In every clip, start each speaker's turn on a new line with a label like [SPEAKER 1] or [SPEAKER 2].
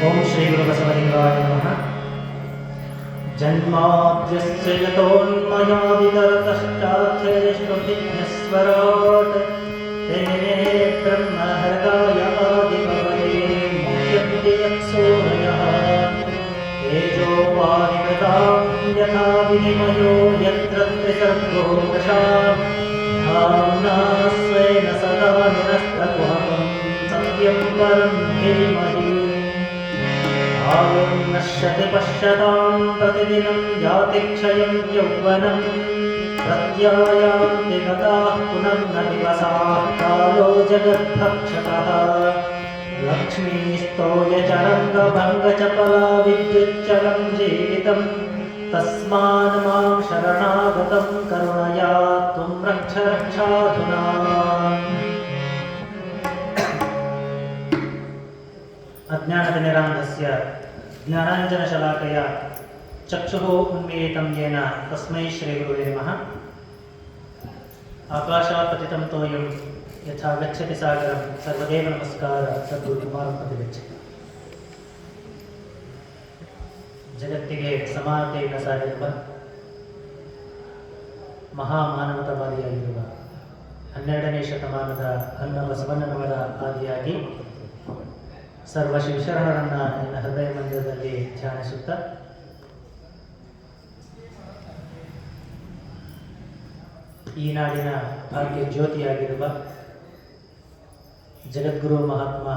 [SPEAKER 1] ಓಂ ಶ್ರೀ ಗುರು ಬಸವಲಿಂಗಾಯ ನಮಃ. ಜನ್ಮಾದ್ಯಸ್ಯ ಯತೋನ್ಮಯಾದಿತರತಶ್ಚಾರ್ಥೇಷ್ವಭಿಘ್ನಸ್ವರಾಟ್ ತೇನೇ ಬ್ರಹ್ಮ ಹೃದಯ ಆದಿಕವಯೇ ಮುಹ್ಯಂತಿ ಯತ್ಸೂರಯಃ ತೇಜೋ ವಾರಿಮೃತಾಂ ಯಥಾ ವಿನಿಮಯೋ ಯತ್ರ ತ್ರಿಸರ್ಗೋ ಮೃಷಾ ಧಾಮ್ನಾ ಸ್ವೇನ ಸದಾ ನಿರಸ್ತಕುಹಕಂ ಸತ್ಯಂ ಪರಂ ಧೀಮಹಿ. ಆಯಂ ನಶ್ಯತಿ ಪಶ್ಯತಾಂ ಪ್ರತಿದಿನಂ ಯಾತಿ ಕ್ಷಯಂ ಯೌವನಂ ಪ್ರತ್ಯಾಯಾಂತಿ ಗತಾಃ ಪುನರ್ನ ದಿವಸಾಃ ಕಾಲೋ ಜಗದ್ಭಕ್ಷಕಃ. ಲಕ್ಷ್ಮೀಸ್ತೋಯಚರಂಗಭಂಗಚಪಲಾ ವಿದ್ಯುಚ್ಚಲಂ ಜೀವಿತಂ ತಸ್ಮಾನ್ ಮಾಂ ಶರಣಾಗತಂ ಕರುಣಯಾ ತ್ವಂ ರಕ್ಷ ರಕ್ಷಾಧುನಾ. ಅಜ್ಞಾನತಿಮಿರಾಂಧಸ್ಯ ಜ್ಞಾನಾಂಜನಶಲಾಕಯ ಚಕ್ಷುಃ ಉನ್ಮೀಲಿತಂ ಯೇನ ತಸ್ಮೈ ಶ್ರೀಗುರುವೇ ನಮಃ. ಆಕಾಶಾತ್ ಪತಿತಂ ತೋಯಂ ಯಥಾ ಗಚ್ಚತಿ ಸಾಗರಂ ಸರ್ವದೇವ ನಮಸ್ಕಾರ ಸದ್ಗುರುಕುಮಾರಂ ಪ್ರತಿಗಚ್ಚತಿ. ಜಗತ್ತಿಗೆ ಸಮಾನತೆಯಿಂದ ಸಾರಿರುವ ಮಹಾಮಾನವತಾವಾದಿಯಾಗಿರುವ 12ನೇ ಶತಮಾನದ ಅನ್ನ ಬಸವಣ್ಣನವರ ಆದಿಯಾಗಿ ಸರ್ವ ಶಿವಶರಣರನ್ನ ನನ್ನ ಹೃದಯ ಮಂದಿರದಲ್ಲಿ ಧ್ಯಾನಿಸುತ್ತಾ ಈ ನಾಡಿನ ಭಾಗ್ಯ ಜ್ಯೋತಿಯಾಗಿರುವ ಜಗದ್ಗುರು ಮಹಾತ್ಮ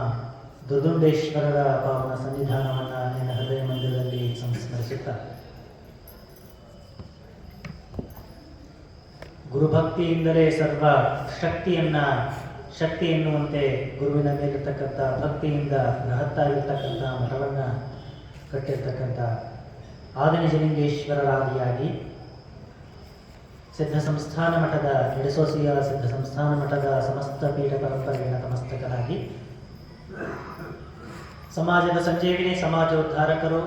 [SPEAKER 1] ದುರ್ದುಂಡೇಶ್ವರರ ಪಾವನ ಸನ್ನಿಧಾನವನ್ನು ನನ್ನ ಹೃದಯ ಮಂದಿರದಲ್ಲಿ ಸಂಸ್ಮರಿಸುತ್ತಾ ಗುರುಭಕ್ತಿಯಿಂದಲೇ ಸರ್ವ ಶಕ್ತಿ ಎನ್ನುವಂತೆ ಗುರುವಿನ ಮೇಲಿರ್ತಕ್ಕಂಥ ಭಕ್ತಿಯಿಂದ ಬೃಹತ್ತಾಗಿರ್ತಕ್ಕಂಥ ಮಠವನ್ನು ಕಟ್ಟಿರ್ತಕ್ಕಂಥ ಆದಿನಿಜಲಿಂಗೇಶ್ವರರ ಆದಿಯಾಗಿ ಸಿದ್ಧ ಸಂಸ್ಥಾನ ಮಠದ ನಿಡಸೋಸಿಯ ಸಿದ್ಧ ಸಂಸ್ಥಾನ ಮಠದ ಸಮಸ್ತ ಪೀಠ ಪರಂಪರೆಯ ನತಮಸ್ತಕರಾಗಿ ಸಮಾಜದ ಸಂಜೀವಿನಿ ಸಮಾಜೋದ್ಧಾರಕರು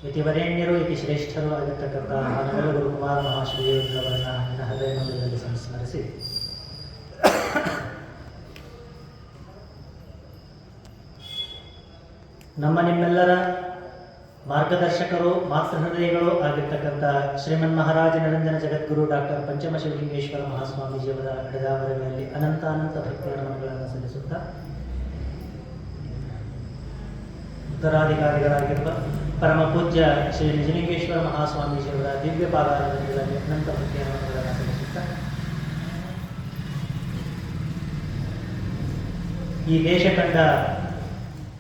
[SPEAKER 1] ಯತಿವರೇಣ್ಯರು ಯತಿ ಶ್ರೇಷ್ಠರು ಆಗಿರ್ತಕ್ಕಂಥ ಮಹಾನಗರ ಗುರುಕುಮಾರ ಮಹಾಶ್ರೀಯವರನ್ನ ನನ್ನ ಹೃದಯ ಮಂದಿರದಲ್ಲಿ ಸಂಸ್ಮರಿಸಿ ನಮ್ಮ ನಿಮ್ಮೆಲ್ಲರ ಮಾರ್ಗದರ್ಶಕರು ಮಾತೃಹೃದಯಗಳು ಆಗಿರ್ತಕ್ಕಂಥ ಶ್ರೀಮನ್ ಮಹಾರಾಜ ನಿರಂಜನ ಜಗದ್ಗುರು ಡಾಕ್ಟರ್ ಪಂಚಮ ಶಿವಲಿಂಗೇಶ್ವರ ಮಹಾಸ್ವಾಮೀಜಿಯವರ ನಡೆದಾವರಗಳಲ್ಲಿ ಅನಂತ ಭಕ್ತಿಯ ನಮನಗಳನ್ನು ಸಲ್ಲಿಸುತ್ತಾ ಉತ್ತರಾಧಿಕಾರಿಗಳಾಗಿರುವ ಪರಮ ಪೂಜ್ಯ ಶ್ರೀ ನಿಜಲಿಂಗೇಶ್ವರ ಮಹಾಸ್ವಾಮೀಜಿಯವರ ದಿವ್ಯ ಪಾದಾರಗಳಲ್ಲಿ ಅನಂತ ಭಕ್ತಿಯ ನಮನಗಳನ್ನು ಸಲ್ಲಿಸುತ್ತಾ ಈ ದೇಶ ಕಂಡ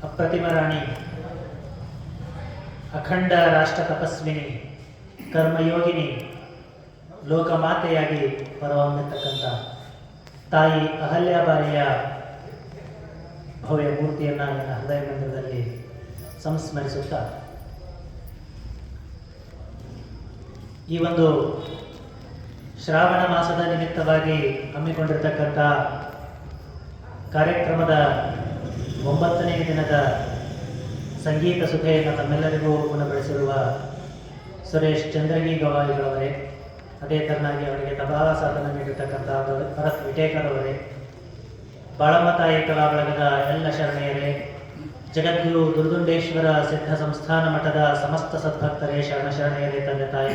[SPEAKER 1] ಅಪ್ರತಿಮ ರಾಣಿ, ಅಖಂಡ ರಾಷ್ಟ್ರ ತಪಸ್ವಿನಿ, ಕರ್ಮಯೋಗಿನಿ, ಲೋಕಮಾತೆಯಾಗಿ ಹೊರಹೊಮ್ಮಿರ್ತಕ್ಕಂಥ ತಾಯಿ ಅಹಲ್ಯಾಬಾಯಿಯ ಭವ್ಯ ಮೂರ್ತಿಯನ್ನು ನನ್ನ ಹೃದಯ ಮಂದಿರದಲ್ಲಿ ಸಂಸ್ಮರಿಸುತ್ತಾ ಈ ಒಂದು ಶ್ರಾವಣ ಮಾಸದ ನಿಮಿತ್ತವಾಗಿ ಹಮ್ಮಿಕೊಂಡಿರ್ತಕ್ಕಂಥ ಕಾರ್ಯಕ್ರಮದ 9ನೇ ದಿನದ ಸಂಗೀತ ಸುಧೆಯನ್ನು ತಮ್ಮೆಲ್ಲರಿಗೂ ಉಣಬಡಿಸಿರುವ ಸುರೇಶ್ ಚಂದ್ರಗಿ ಗವಾಯಿಗಳವರೇ, ಅದೇ ತರನಾಗಿ ಅವರಿಗೆ ತಬಲಾ ಸಾಧನ ನೀಡಿರ್ತಕ್ಕಂಥ ಭರತ್ ವಿಟೇಕರ್ ಅವರೇ, ಬಾಳಮತಾಯಿ ಕಲಾ ಬಳಗದ ಎಲ್ಲ ಶರಣೆಯರೇ, ಜಗದ್ಗುರು ದುರ್ದುಂಡೇಶ್ವರ ಸಿದ್ಧ ಸಂಸ್ಥಾನ ಮಠದ ಸಮಸ್ತ ಸದ್ಭಕ್ತರೇ, ಶರಣೆಯರೇ, ತಂದೆ ತಾಯಿ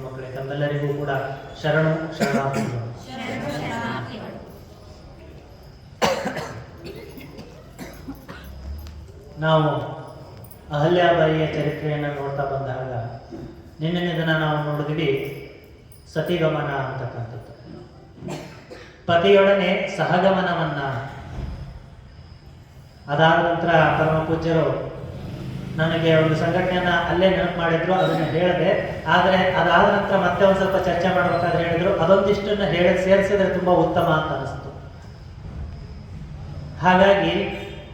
[SPEAKER 1] ಮಕ್ಕಳೇ, ತಮ್ಮೆಲ್ಲರಿಗೂ ಕೂಡ ಶರಣಾರ್ಥಿಗಳು. ನಾವು ಅಹಲ್ಯಾಬಾಯಿಯ ಚರಿತ್ರೆಯನ್ನು ನೋಡ್ತಾ ಬಂದಾಗ ನಿನ್ನೆ ದಿನ ನಾವು ನೋಡಿದ್ವಿ ಸತಿಗಮನ ಅಂತಕ್ಕಂಥದ್ದು. ಪತಿಯೊಡನೆ ಸಹಗಮನವನ್ನ, ಅದಾದ ನಂತರ ಪರಮ ಪೂಜ್ಯರು ನನಗೆ ಒಂದು ಸಂಘಟನೆಯನ್ನ ಅಲ್ಲೇ ನೆನಪು ಮಾಡಿದ್ರು, ಅದನ್ನು ಹೇಳಿದೆ. ಆದರೆ ಅದಾದ ನಂತರ ಮತ್ತೆ ಒಂದು ಸ್ವಲ್ಪ ಚರ್ಚೆ ಮಾಡಬೇಕಾದ್ರೆ ಹೇಳಿದ್ರು ಅದೊಂದಿಷ್ಟನ್ನು ಸೇರಿಸಿದ್ರೆ ತುಂಬಾ ಉತ್ತಮ ಅಂತ ಅನಿಸ್ತು. ಹಾಗಾಗಿ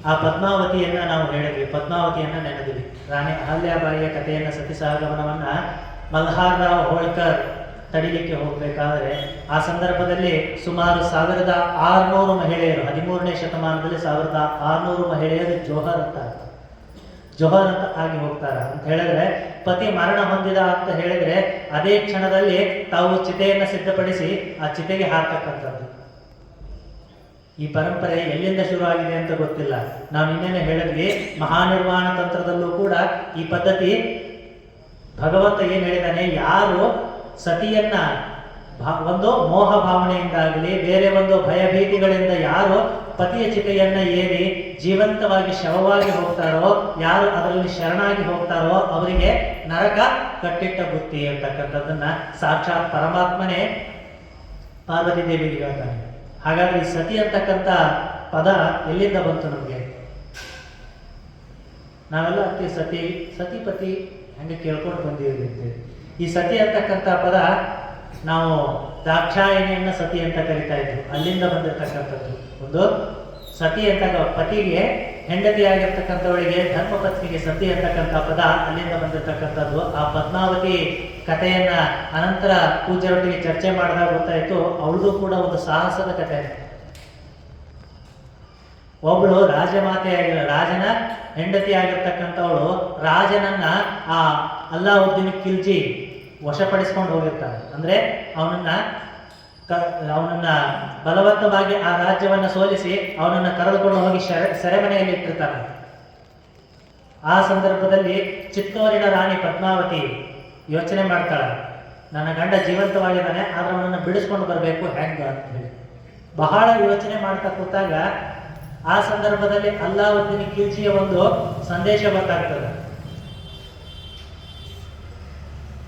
[SPEAKER 1] ಆ ಪದ್ಮಾವತಿಯನ್ನ ನಾವು ಹೇಳಿದ್ವಿ, ಪದ್ಮಾವತಿಯನ್ನ ನೆನೆದ್ವಿ. ರಾಣಿ ಅಹಲ್ಯಾಬಾಯಿಯ ಕಥೆಯನ್ನ ಸತಿ ಸಹಗಮನವನ್ನ ಮಲ್ಹಾರ್ರಾವ್ ಹೋಳ್ಕರ್ ತಡಿಲಿಕ್ಕೆ ಹೋಗ್ಬೇಕಾದ್ರೆ ಆ ಸಂದರ್ಭದಲ್ಲಿ ಸುಮಾರು 1600 ಮಹಿಳೆಯರು, 13ನೇ ಶತಮಾನದಲ್ಲಿ 1600 ಮಹಿಳೆಯರು ಜೋಹರ್ ಅಂತ ಆಗಿ ಹೋಗ್ತಾರ ಅಂತ ಹೇಳಿದ್ರೆ, ಪತಿ ಮರಣ ಹೊಂದಿದ ಅಂತ ಹೇಳಿದ್ರೆ ಅದೇ ಕ್ಷಣದಲ್ಲಿ ತಾವು ಚಿತೆಯನ್ನ ಸಿದ್ಧಪಡಿಸಿ ಆ ಚಿತೆಗೆ ಹಾಕತಕ್ಕಂಥದ್ದು. ಈ ಪರಂಪರೆ ಎಲ್ಲಿಂದ ಶುರು ಆಗಿದೆ ಅಂತ ಗೊತ್ತಿಲ್ಲ. ನಾವು ನಿನ್ನೆ ಹೇಳಿದ್ವಿ, ಮಹಾನಿರ್ವಾಣ ತಂತ್ರದಲ್ಲೂ ಕೂಡ ಈ ಪದ್ಧತಿ ಭಗವಂತ ಏನು ಹೇಳಿದಾನೆ, ಯಾರು ಸತಿಯನ್ನ ಒಂದು ಮೋಹ ಭಾವನೆಯಿಂದಾಗಲಿ ಬೇರೆ ಒಂದು ಭಯಭೀತಿಗಳಿಂದ ಯಾರು ಪತಿಯ ಚಿತೆಯನ್ನ ಏರಿ ಜೀವಂತವಾಗಿ ಶವವಾಗಿ ಹೋಗ್ತಾರೋ, ಯಾರು ಅದರಲ್ಲಿ ಶರಣಾಗಿ ಹೋಗ್ತಾರೋ ಅವರಿಗೆ ನರಕ ಕಟ್ಟಿಟ್ಟ ಬುತ್ತಿ ಅಂತಕ್ಕಂಥದ್ದನ್ನ ಸಾಕ್ಷಾತ್ ಪರಮಾತ್ಮನೇ ಪಾರ್ವತಿ ದೇವಿಗೆ ಹೇಳ್ತಾನೆ. ಹಾಗಾದ್ರೆ ಈ ಸತಿ ಅಂತಕ್ಕಂಥ ಪದ ಎಲ್ಲಿಂದ ಬಂತು ನಮಗೆ? ನಾವೆಲ್ಲ ಅಂತೀವಿ ಸತಿಪತಿ ಹಂಗೆ ಕೇಳ್ಕೊಂಡು ಬಂದಿದ್ದೀವಿ. ಈ ಸತಿ ಅಂತಕ್ಕಂಥ ಪದ ನಾವು ದಾಕ್ಷಾಯಣಿಯನ್ನ ಸತಿ ಅಂತ ಕರಿತಾ ಇದ್ವಿ, ಅಲ್ಲಿಂದ ಬಂದಿರತಕ್ಕಂಥದ್ದು. ಒಂದು ಸತಿ ಅಂತ ಪತಿಗೆ ಹೆಂಡತಿಯಾಗಿರ್ತಕ್ಕಂಥವಳಿಗೆ ಧರ್ಮಪತ್ನಿಗೆ ಸತಿ ಅಂತಕ್ಕಂಥ ಪದ ಅಲ್ಲಿಂದ ಬಂದಿರತಕ್ಕಂಥದ್ದು. ಆ ಪದ್ಮಾವತಿ ಕಥೆಯನ್ನ ಅನಂತರ ಪೂಜ್ಯರೊಟ್ಟಿಗೆ ಚರ್ಚೆ ಮಾಡಿದಾಗ ಗೊತ್ತಾಯಿತು, ಅವಳದು ಕೂಡ ಒಂದು ಸಾಹಸದ ಕಥೆ. ಒಬ್ಬಳು ರಾಜಮಾತೆಯಾಗಿಲ್ಲ, ರಾಜನ ಹೆಂಡತಿ ಆಗಿರ್ತಕ್ಕಂಥವಳು ರಾಜನನ್ನ ಆ ಅಲ್ಲಾವುದ್ದೀನ್ ಖಿಲ್ಜಿ ವಶಪಡಿಸ್ಕೊಂಡು ಹೋಗಿರ್ತಾನೆ. ಅಂದ್ರೆ ಅವನನ್ನ ಬಲವಂತವಾಗಿ ಆ ರಾಜ್ಯವನ್ನ ಸೋಲಿಸಿ ಅವನನ್ನ ಕರೆದುಕೊಂಡು ಹೋಗಿ ಸೆರೆಮನೆಯಲ್ಲಿ ಇಟ್ಟಿರ್ತಾನೆ. ಆ ಸಂದರ್ಭದಲ್ಲಿ ಚಿತ್ತೂರಿನ ರಾಣಿ ಪದ್ಮಾವತಿ ಯೋಚನೆ ಮಾಡ್ತಾಳೆ, ನನ್ನ ಗಂಡ ಜೀವಂತವಾಗಿದ್ದಾನೆ, ಆದ್ರೆ ಅವನನ್ನು ಬಿಡಿಸ್ಕೊಂಡು ಬರಬೇಕು ಹೆಂಗ ಅಂತ ಹೇಳಿ ಬಹಳ ಯೋಚನೆ ಮಾಡ್ತಾ ಕೂತಾಗ ಆ ಸಂದರ್ಭದಲ್ಲಿ ಅಲ್ಲಾವುದ್ದೀನ್ ಖಿಲ್ಜಿಯ ಒಂದು ಸಂದೇಶ ಗೊತ್ತಾಗ್ತದೆ.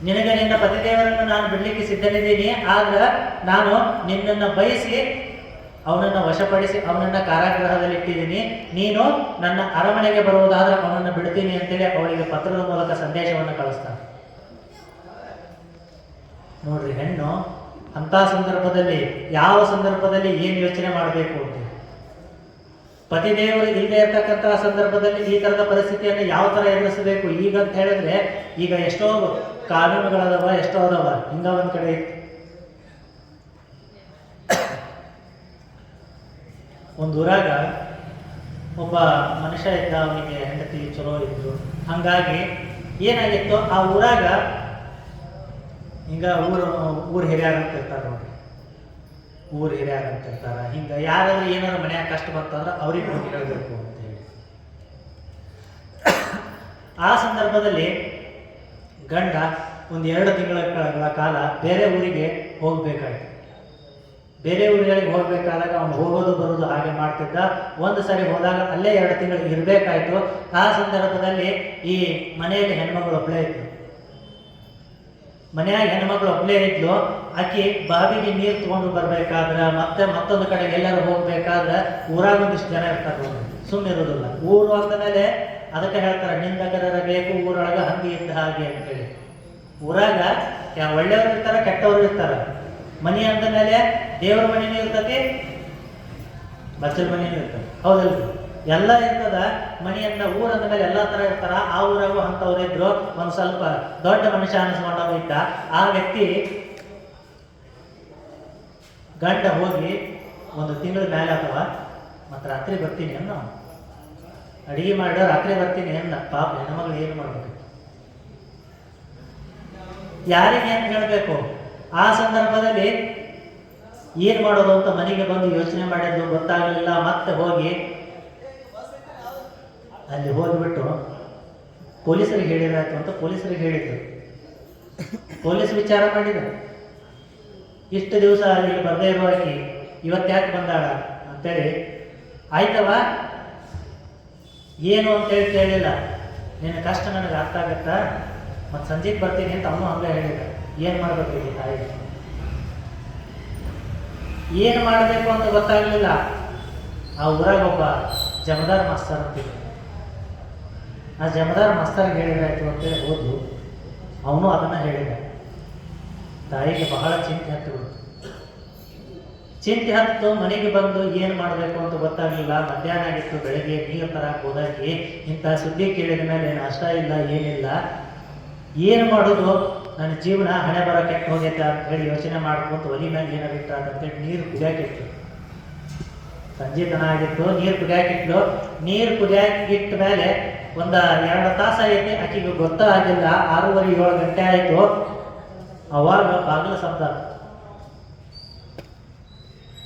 [SPEAKER 1] ನಿನಗೆ ನಿನ್ನ ಪತಿದೇವರನ್ನು ನಾನು ಬಿಡ್ಲಿಕ್ಕೆ ಸಿದ್ಧನಿದ್ದೀನಿ, ಆದ್ರೆ ನಾನು ನಿನ್ನನ್ನು ಬಯಸಿ ಅವನನ್ನು ವಶಪಡಿಸಿ ಅವನನ್ನ ಕಾರಾಗೃಹದಲ್ಲಿ ಇಟ್ಟಿದ್ದೀನಿ, ನೀನು ನನ್ನ ಅರಮನೆಗೆ ಬರುವುದಾದ್ರೆ ಅವನನ್ನು ಬಿಡ್ತೀನಿ ಅಂತೇಳಿ ಅವಳಿಗೆ ಪತ್ರದ ಮೂಲಕ ಸಂದೇಶವನ್ನು ಕಳಿಸ್ತಾನೆ. ನೋಡ್ರಿ, ಹೆಣ್ಣು ಅಂತ ಸಂದರ್ಭದಲ್ಲಿ ಯಾವ ಸಂದರ್ಭದಲ್ಲಿ ಏನು ಯೋಚನೆ ಮಾಡಬೇಕು ಅಂತ, ಪತಿದೇವರು ಇಲ್ಲದೆ ಇರ್ತಕ್ಕಂತಹ ಸಂದರ್ಭದಲ್ಲಿ ಈ ತರದ ಪರಿಸ್ಥಿತಿಯನ್ನು ಯಾವ ತರ ಎದುರಿಸಬೇಕು. ಈಗ ಅಂತ ಹೇಳಿದ್ರೆ ಈಗ ಎಷ್ಟೋ ಕಾನೂನುಗಳದವ, ಎಷ್ಟೋ ಅದಾವ. ಹಿಂಗ ಒಂದ್ ಕಡೆ ಒಂದು ಊರಾಗ ಒಬ್ಬ ಮನುಷ್ಯ ಇದ್ದ, ಅವನಿಗೆ ಹೆಂಡತಿ ಚಲೋ ಇದ್ರು. ಹಂಗಾಗಿ ಏನಾಗಿತ್ತು, ಆ ಊರಾಗ ಹಿಂಗ ಊರ್ ಹಿರಿಯಾರ ಅಂತ ಇರ್ತಾರ ನೋಡಿ, ಊರ್ ಹಿರಿಯಾರ ಅಂತ ಇರ್ತಾರ. ಹಿಂಗ ಯಾರಾದ್ರೂ ಏನಾದ್ರು ಮನ್ಯಾಗ ಕಷ್ಟ ಬಂತಂದ್ರೆ ಅವ್ರಿಗೆ ಹೋಗಿ ಹೇಳಬೇಕು ಅಂತ ಹೇಳಿ. ಆ ಸಂದರ್ಭದಲ್ಲಿ ಗಂಡ ಒಂದು 2 ತಿಂಗಳ ಕಾಲ ಬೇರೆ ಊರಿಗೆ ಹೋಗ್ಬೇಕಾಯ್ತು. ಬೇರೆ ಊರುಗಳಿಗೆ ಹೋಗ್ಬೇಕಾದಾಗ ಅವನು ಹೋಗೋದು ಬರೋದು ಹಾಗೆ ಮಾಡ್ತಿದ್ದ. ಒಂದು ಸರಿ ಹೋದಾಗ ಅಲ್ಲೇ 2 ತಿಂಗಳು ಇರಬೇಕಾಯ್ತು. ಆ ಸಂದರ್ಭದಲ್ಲಿ ಈ ಮನೆಯಲ್ಲಿ ಹೆಣ್ಮಗಳು ಒಬ್ಬಳೇ ಇದ್ಲು. ಮನೆಯಾಗ ಹೆಣ್ಮಗಳು ಒಬ್ಬಳೇ ಇದ್ಲು. ಆಕಿ ಬಾವಿಗೆ ನೀರು ತಗೊಂಡು ಬರ್ಬೇಕಾದ್ರೆ ಮತ್ತೊಂದು ಕಡೆ ಎಲ್ಲರೂ ಹೋಗ್ಬೇಕಾದ್ರೆ ಊರಾಗ ಒಂದಿಷ್ಟು ಜನ ಇರ್ತಾರೆ, ಸುಮ್ಮನಿರೋದಿಲ್ಲ. ಊರು ಅಂದ ಮೇಲೆ ಅದಕ್ಕೆ ಹೇಳ್ತಾರೆ, ನಿಂದಗರ ಬೇಕು ಊರೊಳಗ ಹಂದಿ ಇದ್ದ ಹಾಗೆ ಅಂತೇಳಿ. ಊರಾಗ ಒಳ್ಳೆಯವ್ರು ಇರ್ತಾರ, ಕೆಟ್ಟವ್ರು ಇರ್ತಾರ. ಮನಿ ಅಂದ ಮೇಲೆ ದೇವ್ರ ಮನಿನೂ ಇರ್ತತಿ, ಬಚ್ಚಲ ಮನಿನೂ ಇರ್ತದೆ, ಹೌದಲ್ರಿ? ಎಲ್ಲ ಇರ್ತದ. ಮನಿಯನ್ನ ಊರಂದ ಮೇಲೆ ಎಲ್ಲಾ ತರ ಇರ್ತಾರ. ಆ ಊರಾಗೂ ಅಂತವ್ರು ಇದ್ರು. ಒಂದ್ ಸ್ವಲ್ಪ ದೊಡ್ಡ ಮನುಷ್ಯ ಅನಿಸ್ಕೊಂಡವ ಇದ್ದ. ಆ ವ್ಯಕ್ತಿ ಗಂಡ ಹೋಗಿ 1 ತಿಂಗಳ ಮೇಲೆ ಅಥವಾ ಮತ್ತೆ ರಾತ್ರಿ ಬರ್ತೀನಿ ಅನ್ನ, ಅಡಿಗೆ ಮಾಡ ರಾತ್ರಿ ಬರ್ತೀನಿ ಅನ್ನ. ಪಾಪ ಹೆಣ್ಮಗಳು ಏನು ಮಾಡ್ಬೇಕು, ಯಾರಿಗೆ ಏನ್ ಹೇಳ್ಬೇಕು? ಆ ಸಂದರ್ಭದಲ್ಲಿ ಏನ್ ಮಾಡೋದು ಅಂತ ಮನೆಗೆ ಬಂದು ಯೋಚನೆ ಮಾಡಿದ್ದು ಗೊತ್ತಾಗಲಿಲ್ಲ. ಮತ್ತೆ ಹೋಗಿ ಅಲ್ಲಿ ಹೋಗಿಬಿಟ್ಟು ಪೊಲೀಸರಿಗೆ ಹೇಳಿದ್ರಾಯ್ತು ಅಂತ ಪೊಲೀಸರಿಗೆ ಹೇಳಿದ್ರು. ಪೊಲೀಸ್ ವಿಚಾರ ಮಾಡಿದ್ರು, ಇಷ್ಟು ದಿವಸ ಅಲ್ಲಿ ಬರ್ದೇ ಇರುವಾಕಿ ಇವತ್ತ್ಯಾಕೆ ಬಂದಾಳ ಅಂತೇಳಿ. ಆಯ್ತವ ಏನು ಅಂತೇಳಿ ಕೇಳಿಲ್ಲ. ನಿನ್ನ ಕಷ್ಟ ನನಗೆ ಅರ್ಥ ಆಗತ್ತಾ, ಮತ್ತು ಸಂಜೆಗೆ ಬರ್ತೀನಿ ಅಂತ ಅವನು ಹಂಗೆ ಹೇಳಿದ. ಏನು ಮಾಡ್ಬೇಕು ಈ ತಾಯಿ, ಏನು ಮಾಡಬೇಕು ಅಂತ ಗೊತ್ತಾಗಲಿಲ್ಲ. ಆ ಊರಾಗ ಒಬ್ಬ ಜಮದಾರ್ ಮಾಸ್ತರ್ ಅಂತಿದ್ದ. ಆ ಜಮದಾರ್ ಮಾಸ್ತರ್ಗೆ ಹೇಳಿದ್ರಾಯ್ತು ಅಂತೇಳಿ ಹೋದ್ಲು. ಅವನು ಅದನ್ನ ಹೇಳಿದ. ತಾಯಿಗೆ ಬಹಳ ಚಿಂತೆ ಹತ್ತಿಬಿಡ್ತು. ಚಿಂತೆ ಹತ್ತು ಮನೆಗೆ ಬಂದು ಏನು ಮಾಡಬೇಕು ಅಂತ ಗೊತ್ತಾಗಲಿಲ್ಲ. ಮಧ್ಯಾಹ್ನ ಆಗಿತ್ತು. ಬೆಳಗ್ಗೆ ನೀರು ತರಕ್ಕೆ ಹೋದಾಕಿ ಇಂಥ ಸುದ್ದಿ ಕೇಳಿದ ಮೇಲೆ ನಾಷ್ಟ ಇಲ್ಲ, ಏನಿಲ್ಲ, ಏನು ಮಾಡೋದು, ನನ್ನ ಜೀವನ ಹಣೆ ಬರ ಕೆಟ್ಟ ಹೋಗೈತೆ ಅಂತ ಹೇಳಿ ಯೋಚನೆ ಮಾಡ್ಕೊಂತ ಒಲಿ ಮೇಲೆ ಏನಾರು ಇಟ್ಟ ಅಂತೇಳಿ ನೀರು ಕುದಿಯಾಕಿಟ್ಲು. ಸಂಜೆ ತನ ಆಗಿತ್ತು. ನೀರು ಕುದಿಯಾಕಿಟ್ಲು. ನೀರು ಕುದಿಯಾಕಿಟ್ಟ ಮೇಲೆ ಒಂದು 2 ತಾಸು ಆಗೈತಿ. ಆಕೆಗೆ ಗೊತ್ತಾಗಿಲ್ಲ. 6:30, 7 ಗಂಟೆ ಆಯಿತು. ಅವಾಗ ಬಾಗಿಲು ಶಬ್ದ.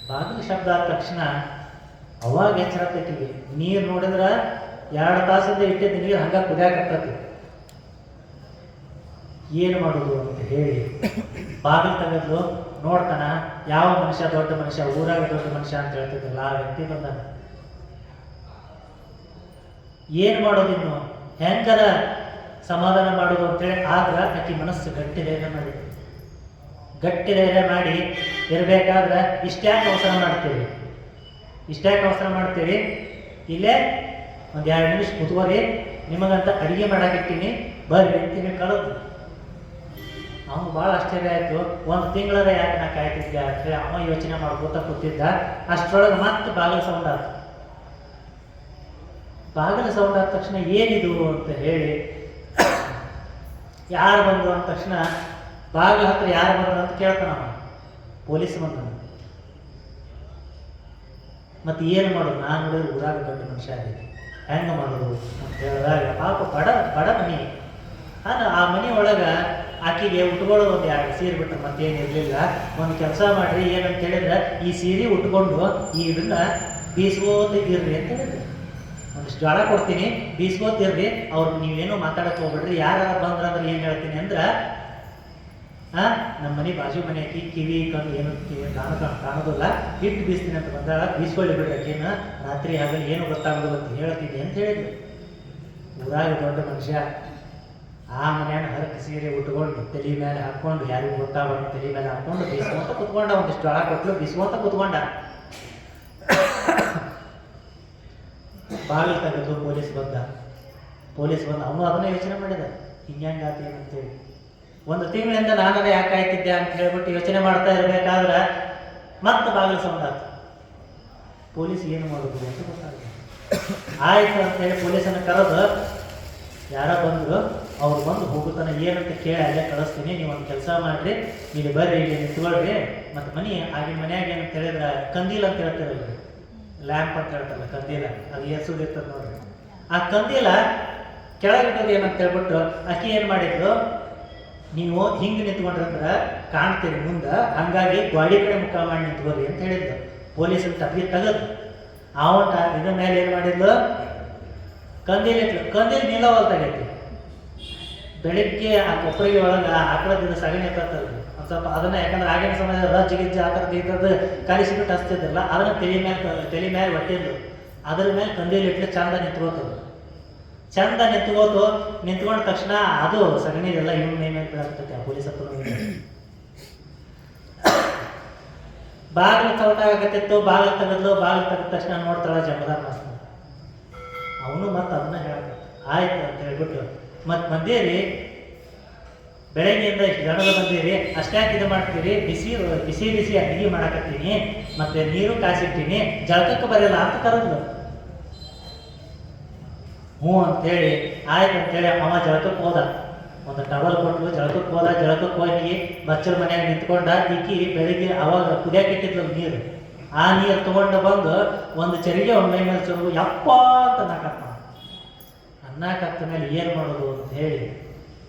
[SPEAKER 1] ಬಾಗಿಲು ಶಬ್ದ ಆದ ತಕ್ಷಣ ಅವಾಗ ಎಚ್ಚರತ್ತೈತಿಗೆ ನೀರು ನೋಡಿದ್ರೆ 2 ತಾಸಿಂದ ಇಟ್ಟಿದ್ದ ನೀರು ಹಂಗ ಕುದಿಯಾಕತ್ತೈತಿ. ಏನು ಮಾಡೋದು ಅಂತ ಹೇಳಿ ಬಾಗಿಲು ತೆಗೆದು ನೋಡ್ತಾನ, ಯಾವ ಮನುಷ್ಯ ದೊಡ್ಡ ಮನುಷ್ಯ, ಊರಾಗ ದೊಡ್ಡ ಮನುಷ್ಯ ಅಂತ ಹೇಳ್ತಿದ್ರಲ್ಲ ಆ ವ್ಯಕ್ತಿ ಬಂದಾನ. ಏನು ಮಾಡೋದಿನ್ನು, ಹೆಂಗರ ಸಮಾಧಾನ ಮಾಡೋದು ಅಂತೇಳಿ ಆದ್ರೆ ಆಕಿ ಮನಸ್ಸು ಗಟ್ಟಿ ಧೈರ್ಯ ಮಾಡಿದ್ರು. ಗಟ್ಟಿ ಧೈರ್ಯ ಮಾಡಿ ಇರಬೇಕಾದ್ರೆ ಇಷ್ಟ್ಯಾಕೆ ಅವಸರ ಮಾಡ್ತೀವಿ, ಇಲ್ಲೇ ಒಂದು 2 ನಿಮಿಷ ಕುತ್ಕೋರಿ, ನಿಮಗಂತ ಅಡಿಗೆ ಮಾಡಾಕಿಟ್ಟಿನಿ ಬರ್ರಿ ಅಂತೀನಿ ಕಳೆದು. ಅವನು ಭಾಳ ಆಶ್ಚರ್ಯ ಆಯಿತು. 1 ತಿಂಗಳರ ಯಾಕೆ ನಾ ಕಾಯ್ತಿದ್ದೆ ಅಂತೇಳಿ ಅವ ಯೋಚನೆ ಮಾಡ್ಕೋತ ಕೂತಿದ್ದ. ಅಷ್ಟರೊಳಗೆ ಮತ್ತೆ ಬಾಗಿಲು ಸೌಂಡ್ ಆಯ್ತು. ಬಾಗಿಲು ಸೌಂಡ್ ಆದ ತಕ್ಷಣ ಏನಿದು ಅಂತ ಹೇಳಿ ಯಾರು ಬಂದರು ಅಂದ ತಕ್ಷಣ ಬಾಗಿಲು ಹತ್ರ ಯಾರು ಬಂದರು ಅಂತ ಕೇಳ್ತಾನ ಅವ. ಪೊಲೀಸ್ ಬಂದ. ಮತ್ತು ಏನು ಮಾಡೋದು, ನಾನು ನೋಡಿದ್ರೆ ಊರಾಗ ದೊಡ್ಡ ಮನುಷ್ಯ ಆಗಿದೆ, ಹೆಂಗೆ ಮಾಡೋದು ಅಂತ ಹೇಳಿದಾಗ ಪಾಪ ಬಡ ಮನೆ. ಆ ಮನೆ ಒಳಗೆ ಆಕೆಗೆ ಉಟ್ಕೊಳ್ಳೋದು ಒಂದು 2 ಸೀರೆ ಬಿಟ್ಟರೆ ಮತ್ತೇನು ಇರಲಿಲ್ಲ. ಒಂದು ಕೆಲಸ ಮಾಡಿರಿ, ಏನಂತ ಹೇಳಿದ್ರೆ ಈ ಸೀರೆ ಉಟ್ಕೊಂಡು ಇದನ್ನ ಬೀಸ್ಕೋತಿರ್ರಿ ಅಂತ ಹೇಳಿದ್ರು. ಒಂದಿಷ್ಟು ಜೋಳ ಕೊಡ್ತೀನಿ, ಬೀಸ್ಕೋತಿರ್ರಿ, ಅವ್ರಿಗೆ ನೀವೇನೋ ಮಾತಾಡಕ್ಕೆ ಹೋಗ್ಬಿಡ್ರಿ. ಯಾರು ಬಂದ್ರಂದ್ರೆ ಏನು ಹೇಳ್ತೀನಿ ಅಂದ್ರೆ, ನಮ್ಮ ಮನೆ ಬಾಜು ಮನೆ ಹಾಕಿ ಕಿವಿ ಕಣ್ಣು ಏನು ಕಾಣೋದಿಲ್ಲ, ಹಿಟ್ಟು ಬೀಸ್ತೀನಿ ಅಂತ ಬಂದಾಗ ಬೀಸ್ಕೊಳ್ಳಿ ಬಿಡ್ರಕ್ಕೇನು, ರಾತ್ರಿ ಹಗಲು ಏನು ಗೊತ್ತಾಗೋದಿಲ್ಲ ಅಂತ ಹೇಳ್ತೀನಿ ಅಂತ ಹೇಳಿದ್ರು. ಊರಾಗ ದೊಡ್ಡ ಮನುಷ್ಯ ಆ ಮನೆಯಾಗ ಹರಕೆ ಸೀರೆ ಉಟ್ಕೊಂಡು ತಲೆ ಮೇಲೆ ಹಾಕ್ಕೊಂಡು, ಯಾರಿಗೂ ಗೊತ್ತಾಗಬಾರ್ದು ತಲೆ ಮೇಲೆ ಹಾಕ್ಕೊಂಡು ಬೀಸ್ಕೊಂತ ಕುತ್ಕೊಂಡ. ಒಂದಿಷ್ಟು ಜೋಳ ಕೊಟ್ಟಲು ಬೀಸ್ಕೊಂತ ಕುತ್ಕೊಂಡ. ಬಾಗಿಲು ತೆಗೆದು ಪೊಲೀಸ್ ಬಂದ. ಅವನು ಅದನ್ನ ಯೋಚನೆ ಮಾಡಿದ, ಹಿಂಗ್ಯಾಂಗಾತಿ ಅಂತೇಳಿ. 1 ತಿಂಗಳಿಂದ ನಾನದೇ ಯಾಕೆ ಆಯ್ತಿದ್ದೆ ಅಂತ ಹೇಳ್ಬಿಟ್ಟು ಯೋಚನೆ ಮಾಡ್ತಾ ಇರಬೇಕಾದ್ರೆ ಮತ್ತೆ ಬಾಗಿಲು ಸೌಂಡ್ ಆಯ್ತು. ಪೊಲೀಸ್ ಏನು ಮಾಡೋದು ಅಂತ ಗೊತ್ತಾಗುತ್ತೆ. ಆಯ್ತು ಅಂತೇಳಿ ಪೊಲೀಸನ್ನು ಕರೆದು ಯಾರೋ ಬಂದರು. ಅವ್ರು ಬಂದು ಹೋಗುತ್ತಾನೆ, ಏನಂತ ಕೇಳಿ ಅಲ್ಲೇ ಕಳಿಸ್ತೀನಿ, ನೀವು ಒಂದು ಕೆಲಸ ಮಾಡಿರಿ, ಇಲ್ಲಿ ಬರ್ರಿ, ಇಲ್ಲಿ ನಿಂತ್ಕೊಳ್ರಿ. ಮತ್ತು ಆಗಿನ ಮನ್ಯಾಗ ಏನಂತ ಹೇಳಿದ್ರೆ ಕಂದೀಲ್ ಅಂತ ಹೇಳ್ತಾರಲ್ಲ, ಲ್ಯಾಂಪ್ ಅಂತ ಹೇಳ್ತಾರಲ್ಲ, ಕಂದೀಲ, ಅದು ಎಸುದಿರ್ತದೆ ನೋಡ್ರಿ. ಆ ಕಂದೀಲ ಕೆಳಗಿಟ್ಟದು ಏನಂತ ಹೇಳ್ಬಿಟ್ಟು ಆಕಿ ಏನು ಮಾಡಿದ್ರು, ನೀವು ಹಿಂಗೆ ನಿಂತ್ಕೊಂಡ್ರಂದ್ರೆ ಕಾಣ್ತೀರಿ ಮುಂದೆ, ಹಂಗಾಗಿ ಗಾಡಿ ಕಡೆ ಮುಖ ಮಾಡಿ ನಿಂತ್ಕೋರಿ ಅಂತ ಹೇಳಿದ್ರು. ಪೊಲೀಸರು ತಪ್ಪಿಗೆ ತೆಗೆದು ಅವನ ಇದ್ರ ಮೇಲೆ ಏನು ಮಾಡಿದ್ಲು, ಕಂದೀಲ್ ಇಟ್ಲು. ಕಂದೀಲ್ ನಿಲ್ಲವಲ್ತಾಗೈತಿ. ಬೆಳಿಗ್ಗೆ ಆ ಕೊಪ್ಪರಿಗೆ ಒಳಗೆ ಆಕಳದಿಂದ ಸಗಣಿ ಎತ್ತತ್ತಲ್ರಿ, ಒಂದು ಸ್ವಲ್ಪ ಅದನ್ನ, ಯಾಕಂದ್ರೆ ಆಗಿನ ಸಮಯದಲ್ಲಿ ರಜ್ಜ ಆ ಥರದ್ದು ಈ ಥರದ್ದು ಕಲಿಸಿಬಿಟ್ಟು ಹಚ್ತಿದ್ರಲ್ಲ, ಅದನ್ನು ತಲೆ ಮೇಲೆ ಒಟ್ಟಿದ್ದು, ಅದ್ರ ಮೇಲೆ ಕಂದೀಲ್ ಇಟ್ಲು ಚಂದ ನಿಂತ್ಕೋತದು. ಚಂದ ನಿಂತ್ಕೊಂಡ ತಕ್ಷಣ ಅದು ಸಗಣಿದೆಲ್ಲ ಇವನ್ ಮೇಲೆ ಬೀಳಾಗ್ತೈತೆ. ಆ ಪೊಲೀಸ್ ಹತ್ರ ಬಾಗಿಲು ಚೌಟ ಆಗತ್ತಿತ್ತು. ಬಾಗಿಲು ತೆಗೆದ ತಕ್ಷಣ ನೋಡ್ತಾಳ ಜಮದಾರ್ ಮಾಸ್ತ. ಅವನು ಮತ್ತೆ ಅದನ್ನ ಹೇಳ್ತ ಆಯ್ತು ಅಂತ ಹೇಳ್ಬಿಟ್ಟು ಮತ್ತೆ ಬಂದೇರಿ, ಬೆಳಗ್ಗೆಯಿಂದ ಇಷ್ಟು ಜನರು ಬಂದೀರಿ, ಅಷ್ಟ್ಯಾಕೆ ಇದು ಮಾಡ್ತೀರಿ, ಬಿಸಿ ಅಡಿಗೆ ಮಾಡಕತ್ತೀನಿ, ಮತ್ತೆ ನೀರು ಕಾಸಿಟ್ಟಿನಿ, ಜಳಕಕ್ಕೆ ಬರಲ್ಲ ಅಂತ ಕರೆದ್ಲು. ಹ್ಞೂ ಅಂತೇಳಿ ಆಯ್ತು ಅಂತೇಳಿ ಅವ ಜಳಕಕ್ಕೆ ಹೋದ. ಒಂದು ಟವಲ್ ಕೊಟ್ಟು ಜಳಕಕ್ಕೆ ಹೋಗಿ ಬಚ್ಚಲ ಮನ್ಯಾಗ ನಿಂತ್ಕೊಂಡ. ಈಕಿ ಬೆಳಿಗ್ಗೆ ಅವಾಗ ಕುದಿಯಾಕೆ ಇಟ್ಟಿದ್ಲು ನೀರು, ಆ ನೀರು ತಗೊಂಡು ಬಂದು ಒಂದು ಚರಿಗೆ ಒಂದು ಮೈ ಮೇಲೆ ಚೊರು ಯಪ್ಪ ಅಂತ ಅನ್ನಕತ್ತ ಮೇಲೆ ಏನು ಮಾಡೋದು ಅಂತ ಹೇಳಿ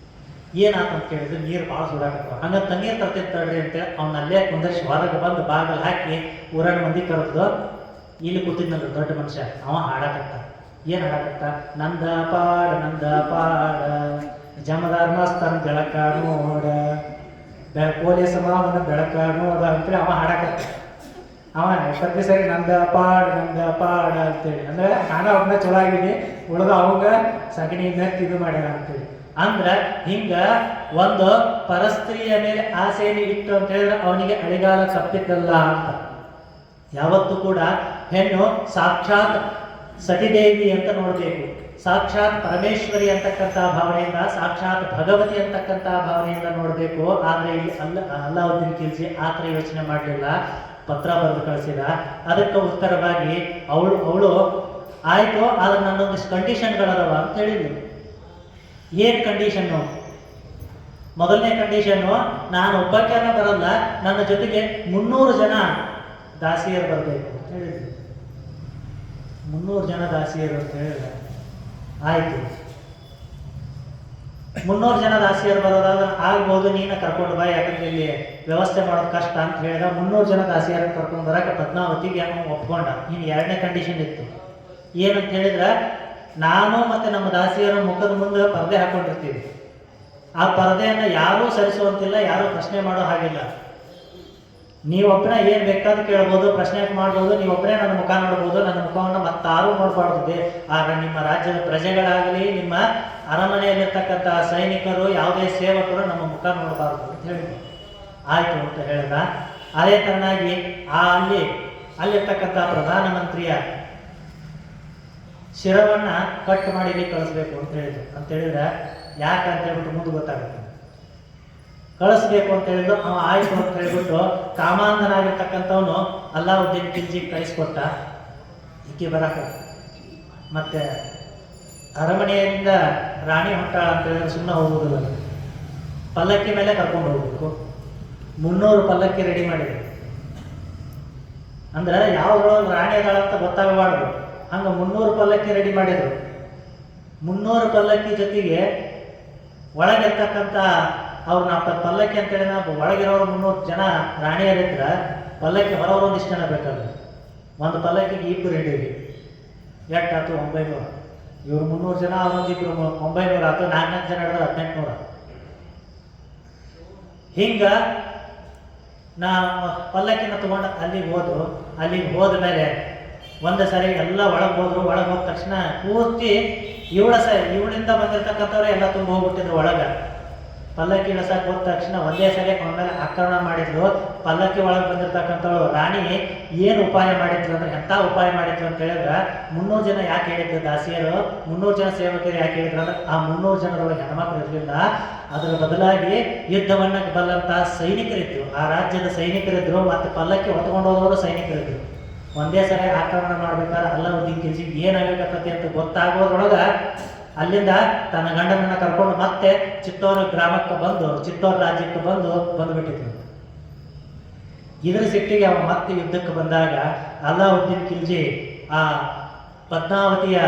[SPEAKER 1] ಏನಾತಂತ ಕೇಳಿದ್ರೆ ನೀರು ಭಾಳ ಸುಡಾಕತ್ತ. ಹಂಗ ತಣ್ಣೀರು ತರ್ತಿರ್ತಾಳ್ರಿ ಅಂತೇಳಿ ಅವನಲ್ಲೇ ಕುಂದರ್ಸಿ ಹೊರಗೆ ಬಂದು ಬಾಗಿಲು ಹಾಕಿ ಊರಾಗ ಮಂದಿ ಕರೆದು ಇಲ್ಲಿ ಕೂತಿದ್ನಲ್ಲ ದೊಡ್ಡ ಮನುಷ್ಯ, ಅವ ಹಾಡಾಕತ್ತ. ಏನು ಹಾಡಾಕತ್ತ, ನಂದ ಪಾಡ ಜಮದಾರ್ ಮಸ್ತನ್ ಬೆಳಕ ನೋಡ, ಪೊಲೀಸ್ ಮಾವನ ಬೆಳಕ ನೋಡ ಅಂತೇಳಿ ಅವ ಹಾಡಾಕತ್ತ. ಅವ ಪ್ರತಿ ಸರಿ ನಂದ ಪಾಡ ಅಂತೇಳಿ, ಅಂದ್ರೆ ನಾನು ಅವನ್ನ ಚಲೋ ಆಗಿನಿ, ಉಳಿದ ಅವಂಗ ಸಗಣಿ ಮೆತ್ತಿ ಇದು ಮಾಡ್ಯಾರ ಅಂತೇಳಿ. ಅಂದ್ರೆ ಹಿಂಗ ಒಂದು ಪರಸ್ತ್ರೀಯ ಮೇಲೆ ಆಸೆಯನ್ನು ಇಟ್ಟು ಅಂತ ಹೇಳಿದ್ರೆ ಅವನಿಗೆ ಅಳಿಗಾಲ ತಪ್ಪಿದ್ದಲ್ಲ ಅಂತ. ಯಾವತ್ತೂ ಕೂಡ ಹೆಣ್ಣು ಸಾಕ್ಷಾತ್ ಸತಿದೇವಿ ಅಂತ ನೋಡಬೇಕು, ಸಾಕ್ಷಾತ್ ಪರಮೇಶ್ವರಿ ಅಂತಕ್ಕಂಥ ಭಾವನೆಯಿಂದ, ಸಾಕ್ಷಾತ್ ಭಗವತಿ ಅಂತಕ್ಕಂಥ ಭಾವನೆಯಿಂದ ನೋಡಬೇಕು. ಆದರೆ ಇಲ್ಲಿ ಅಲ್ಲಾವುದ್ದೀನ್ ಖಿಲ್ಜಿ ಆ ಥರ ಯೋಚನೆ ಮಾಡಲಿಲ್ಲ, ಪತ್ರ ಬರೆದು ಕಳಿಸಿದ. ಅದಕ್ಕೆ ಉತ್ತರವಾಗಿ ಅವಳು ಆಯಿತು, ಆದ್ರೆ ನನ್ನೊಂದಿಷ್ಟು ಕಂಡೀಷನ್ಗಳದವ ಅಂತ ಹೇಳಿದ್ಲು. ಏನು ಕಂಡೀಷನ್ನು? ಮೊದಲನೇ ಕಂಡೀಷನ್ನು, ನಾನು ಒಬ್ಬಕ್ಕೇನ ಬರಲ್ಲ, ನನ್ನ ಜೊತೆಗೆ 300 ಜನ ದಾಸಿಯರು ಬರಬೇಕು ಅಂತ ಹೇಳಿದ್ಲು. 300 ಜನ ದಾಸಿಯರು ಅಂತ ಹೇಳಿದ. ಆಯಿತು, 300 ಜನ ದಾಸಿಯರು ಬರೋದಾದ್ರೆ ಆಗ್ಬೋದು, ನೀನು ಕರ್ಕೊಂಡು ಬಾ, ಯಾಕಂದ್ರೆ ಇಲ್ಲಿ ವ್ಯವಸ್ಥೆ ಮಾಡೋದು ಕಷ್ಟ ಅಂತ ಹೇಳಿದ 300 ಜನ ದಾಸಿಯರನ್ನು ಕರ್ಕೊಂಡು ಬರಕ್ಕೆ ಪದ್ಮಾವತಿಗೆ ಅವನು ಒಪ್ಕೊಂಡ. ಇನ್ನು 2ನೇ ಕಂಡೀಷನ್ ಇತ್ತು. ಏನಂತ ಹೇಳಿದ್ರೆ, ನಾನು ಮತ್ತು ನಮ್ಮ ದಾಸಿಯರು ಮುಖದ ಮುಂದೆ ಪರದೆ ಹಾಕೊಂಡಿರ್ತೀವಿ. ಆ ಪರದೆಯನ್ನು ಯಾರೂ ಸರಿಸುವಂತಿಲ್ಲ, ಯಾರೂ ಪ್ರಶ್ನೆ ಮಾಡೋ ಹಾಗಿಲ್ಲ. ನೀವೊಬ್ಬನೇ ಏನು ಬೇಕಾದ್ರೂ ಕೇಳ್ಬೋದು, ಪ್ರಶ್ನೆ ಮಾಡ್ಬೋದು, ನೀವೊಬ್ಬರೇ ನನ್ನ ಮುಖ ನೋಡ್ಬೋದು, ನನ್ನ ಮುಖವನ್ನು ಮತ್ತಾರೂ ನೋಡಬಾರ್ದು. ಆಗ ನಿಮ್ಮ ರಾಜ್ಯದ ಪ್ರಜೆಗಳಾಗಲಿ, ನಿಮ್ಮ ಅರಮನೆಯಲ್ಲಿರ್ತಕ್ಕಂಥ ಸೈನಿಕರು, ಯಾವುದೇ ಸೇವಕರು ನಮ್ಮ ಮುಖ ನೋಡಬಾರ್ದು ಅಂತ ಹೇಳಿದ್ರು. ಆಯಿತು ಅಂತ ಹೇಳಿದ. ಅದೇ ತರನಾಗಿ ಅಲ್ಲಿರ್ತಕ್ಕಂಥ ಪ್ರಧಾನಮಂತ್ರಿಯ ಶಿರವನ್ನು ಕಟ್ ಮಾಡಿ ಇಲ್ಲಿ ಕಳಿಸ್ಬೇಕು ಅಂತ ಹೇಳಿದ್ರು. ಅಂತೇಳಿದ್ರೆ ಯಾಕೆ ಅಂತ ಹೇಳ್ಬಿಟ್ಟು ಮುಂದೆ ಗೊತ್ತಾಗುತ್ತೆ. ಕಳಿಸ್ಬೇಕು ಅಂತ ಹೇಳಿದ್ರು. ಅವ ಆಯ್ತು ಅಂತ ಹೇಳ್ಬಿಟ್ಟು ಕಾಮಾಂಧನಾಗಿರ್ತಕ್ಕಂಥವನು ಅಲ್ಲಾವುದ್ದೀನ್ ಖಿಲ್ಜಿಗೆ ಕಳಿಸ್ಕೊಟ್ಟ. ಈಕೆ ಬರಕ ಮತ್ತೆ ಅರಮನೆಯಿಂದ ರಾಣಿ ಹೊಂಟಾಳ ಅಂತ ಹೇಳಿದ್ರೆ ಸುಮ್ಮನೆ ಹೋಗುವುದಿಲ್ಲ, ಪಲ್ಲಕ್ಕಿ ಮೇಲೆ ಕರ್ಕೊಂಡು ಹೋಗ್ಬೇಕು. 300 ಪಲ್ಲಕ್ಕಿ ರೆಡಿ ಮಾಡಿದ್ರು. ಅಂದ್ರೆ ಯಾವ್ದ್ರೊಳಗೆ ರಾಣಿ ಅದಾಳ ಅಂತ ಗೊತ್ತಾಗಬಾರ್ದು, ಹಂಗೆ 300 ಪಲ್ಲಕ್ಕಿ ರೆಡಿ ಮಾಡಿದ್ರು. 300 ಪಲ್ಲಕ್ಕಿ ಜೊತೆಗೆ ಒಳಗಿರ್ತಕ್ಕಂಥ ಅವ್ರನ್ನ ಪಲ್ಲಕ್ಕಿ ಅಂತೇಳಿ ನಾವು ಒಳಗಿರೋರು 300 ಜನ ರಾಣಿಯರಿದ್ರೆ ಪಲ್ಲಕ್ಕಿ ಹೊರವರು ಒಂದಿಷ್ಟು ಜನ ಬೇಕಾದ್ರೆ ಒಂದು ಪಲ್ಲಕ್ಕಿಗೆ 2 ಹಿಡೀರಿ. ಎಷ್ಟಾಯ್ತು? 900. ಇವ್ರು 300 ಜನ, ಅವರೊಂದಿಬ್ರು 900 ಆಯ್ತು. 4 ಜನ ಹಿಡಿದ್ರೆ 1800. ಹಿಂಗೆ ನಾ ಪಲ್ಲಕ್ಕಿನ ತಗೊಂಡು ಅಲ್ಲಿಗೆ ಹೋದ ಮೇಲೆ ಒಂದು ಸರಿ ಎಲ್ಲ ಒಳಗೆ ಹೋದ್ರು. ಒಳಗೆ ಹೋದ ತಕ್ಷಣ ಪೂರ್ತಿ ಇವಳಿಂದ ಬಂದಿರ್ತಕ್ಕಂಥವ್ರೆ ಎಲ್ಲ ತುಂಬ ಹೋಗ್ಬಿಟ್ಟಿದ್ರು ಒಳಗೆ. ಪಲ್ಲಕ್ಕಿ ಇಳಿಸಕ್ಕೆ ಹೋದ ತಕ್ಷಣ ಒಂದೇ ಸರಿ ಆಮೇಲೆ ಆಕ್ರಮಣ ಮಾಡಿದ್ರು. ಪಲ್ಲಕ್ಕಿ ಒಳಗೆ ಬಂದಿರ್ತಕ್ಕಂಥವಳು ರಾಣಿ ಏನು ಉಪಾಯ ಮಾಡಿದ್ರು ಅಂದ್ರೆ, ಎಂಥ ಉಪಾಯ ಮಾಡಿದ್ರು ಅಂತ ಹೇಳಿದ್ರೆ, 300 ಜನ ಯಾಕೆ ಹೇಳಿದ್ರು ದಾಸಿಯರು, 300 ಜನ ಸೇವಕರು ಯಾಕೆ ಹೇಳಿದ್ರು ಅಂದ್ರೆ, ಆ 300 ಜನರೊಳಗೆ ಹೆಣ್ಮಕ್ಳು ಇರಲಿಲ್ಲ. ಅದರ ಬದಲಾಗಿ ಯುದ್ಧವನ್ನ ಬಲ್ಲಂತ ಸೈನಿಕರಿದ್ರು, ಆ ರಾಜ್ಯದ ಸೈನಿಕರಿದ್ರು, ಮತ್ತು ಪಲ್ಲಕ್ಕಿ ಹೊತ್ಕೊಂಡು ಹೋದವರು ಸೈನಿಕರಿದ್ರು. ಒಂದೇ ಸರಿ ಆಕ್ರಮಣ ಮಾಡ್ಬೇಕಾದ್ರೆ ಅಲ್ಲಾವುದ್ದೀನ್ ಖಿಲ್ಜಿಗೆ ಏನಾಗಬೇಕತ್ತೆ ಅಂತ ಗೊತ್ತಾಗೋದ್ರೊಳಗೆ ಅಲ್ಲಿಂದ ತನ್ನ ಗಂಡನನ್ನ ಕರ್ಕೊಂಡು ಮತ್ತೆ ಚಿತ್ತೋರ್ ಗ್ರಾಮಕ್ಕೆ ಚಿತ್ತೋರ್ ರಾಜ್ಯಕ್ಕೆ ಬಂದುಬಿಟ್ಟಿದ್ರು. ಇದರ ಸಿಟ್ಟಿಗೆ ಅವ ಮತ್ತೆ ಯುದ್ಧಕ್ಕೆ ಬಂದಾಗ ಅಲ್ಲಾವುದ್ದೀನ್ ಖಿಲ್ಜಿ ಆ ಪದ್ಮಾವತಿಯ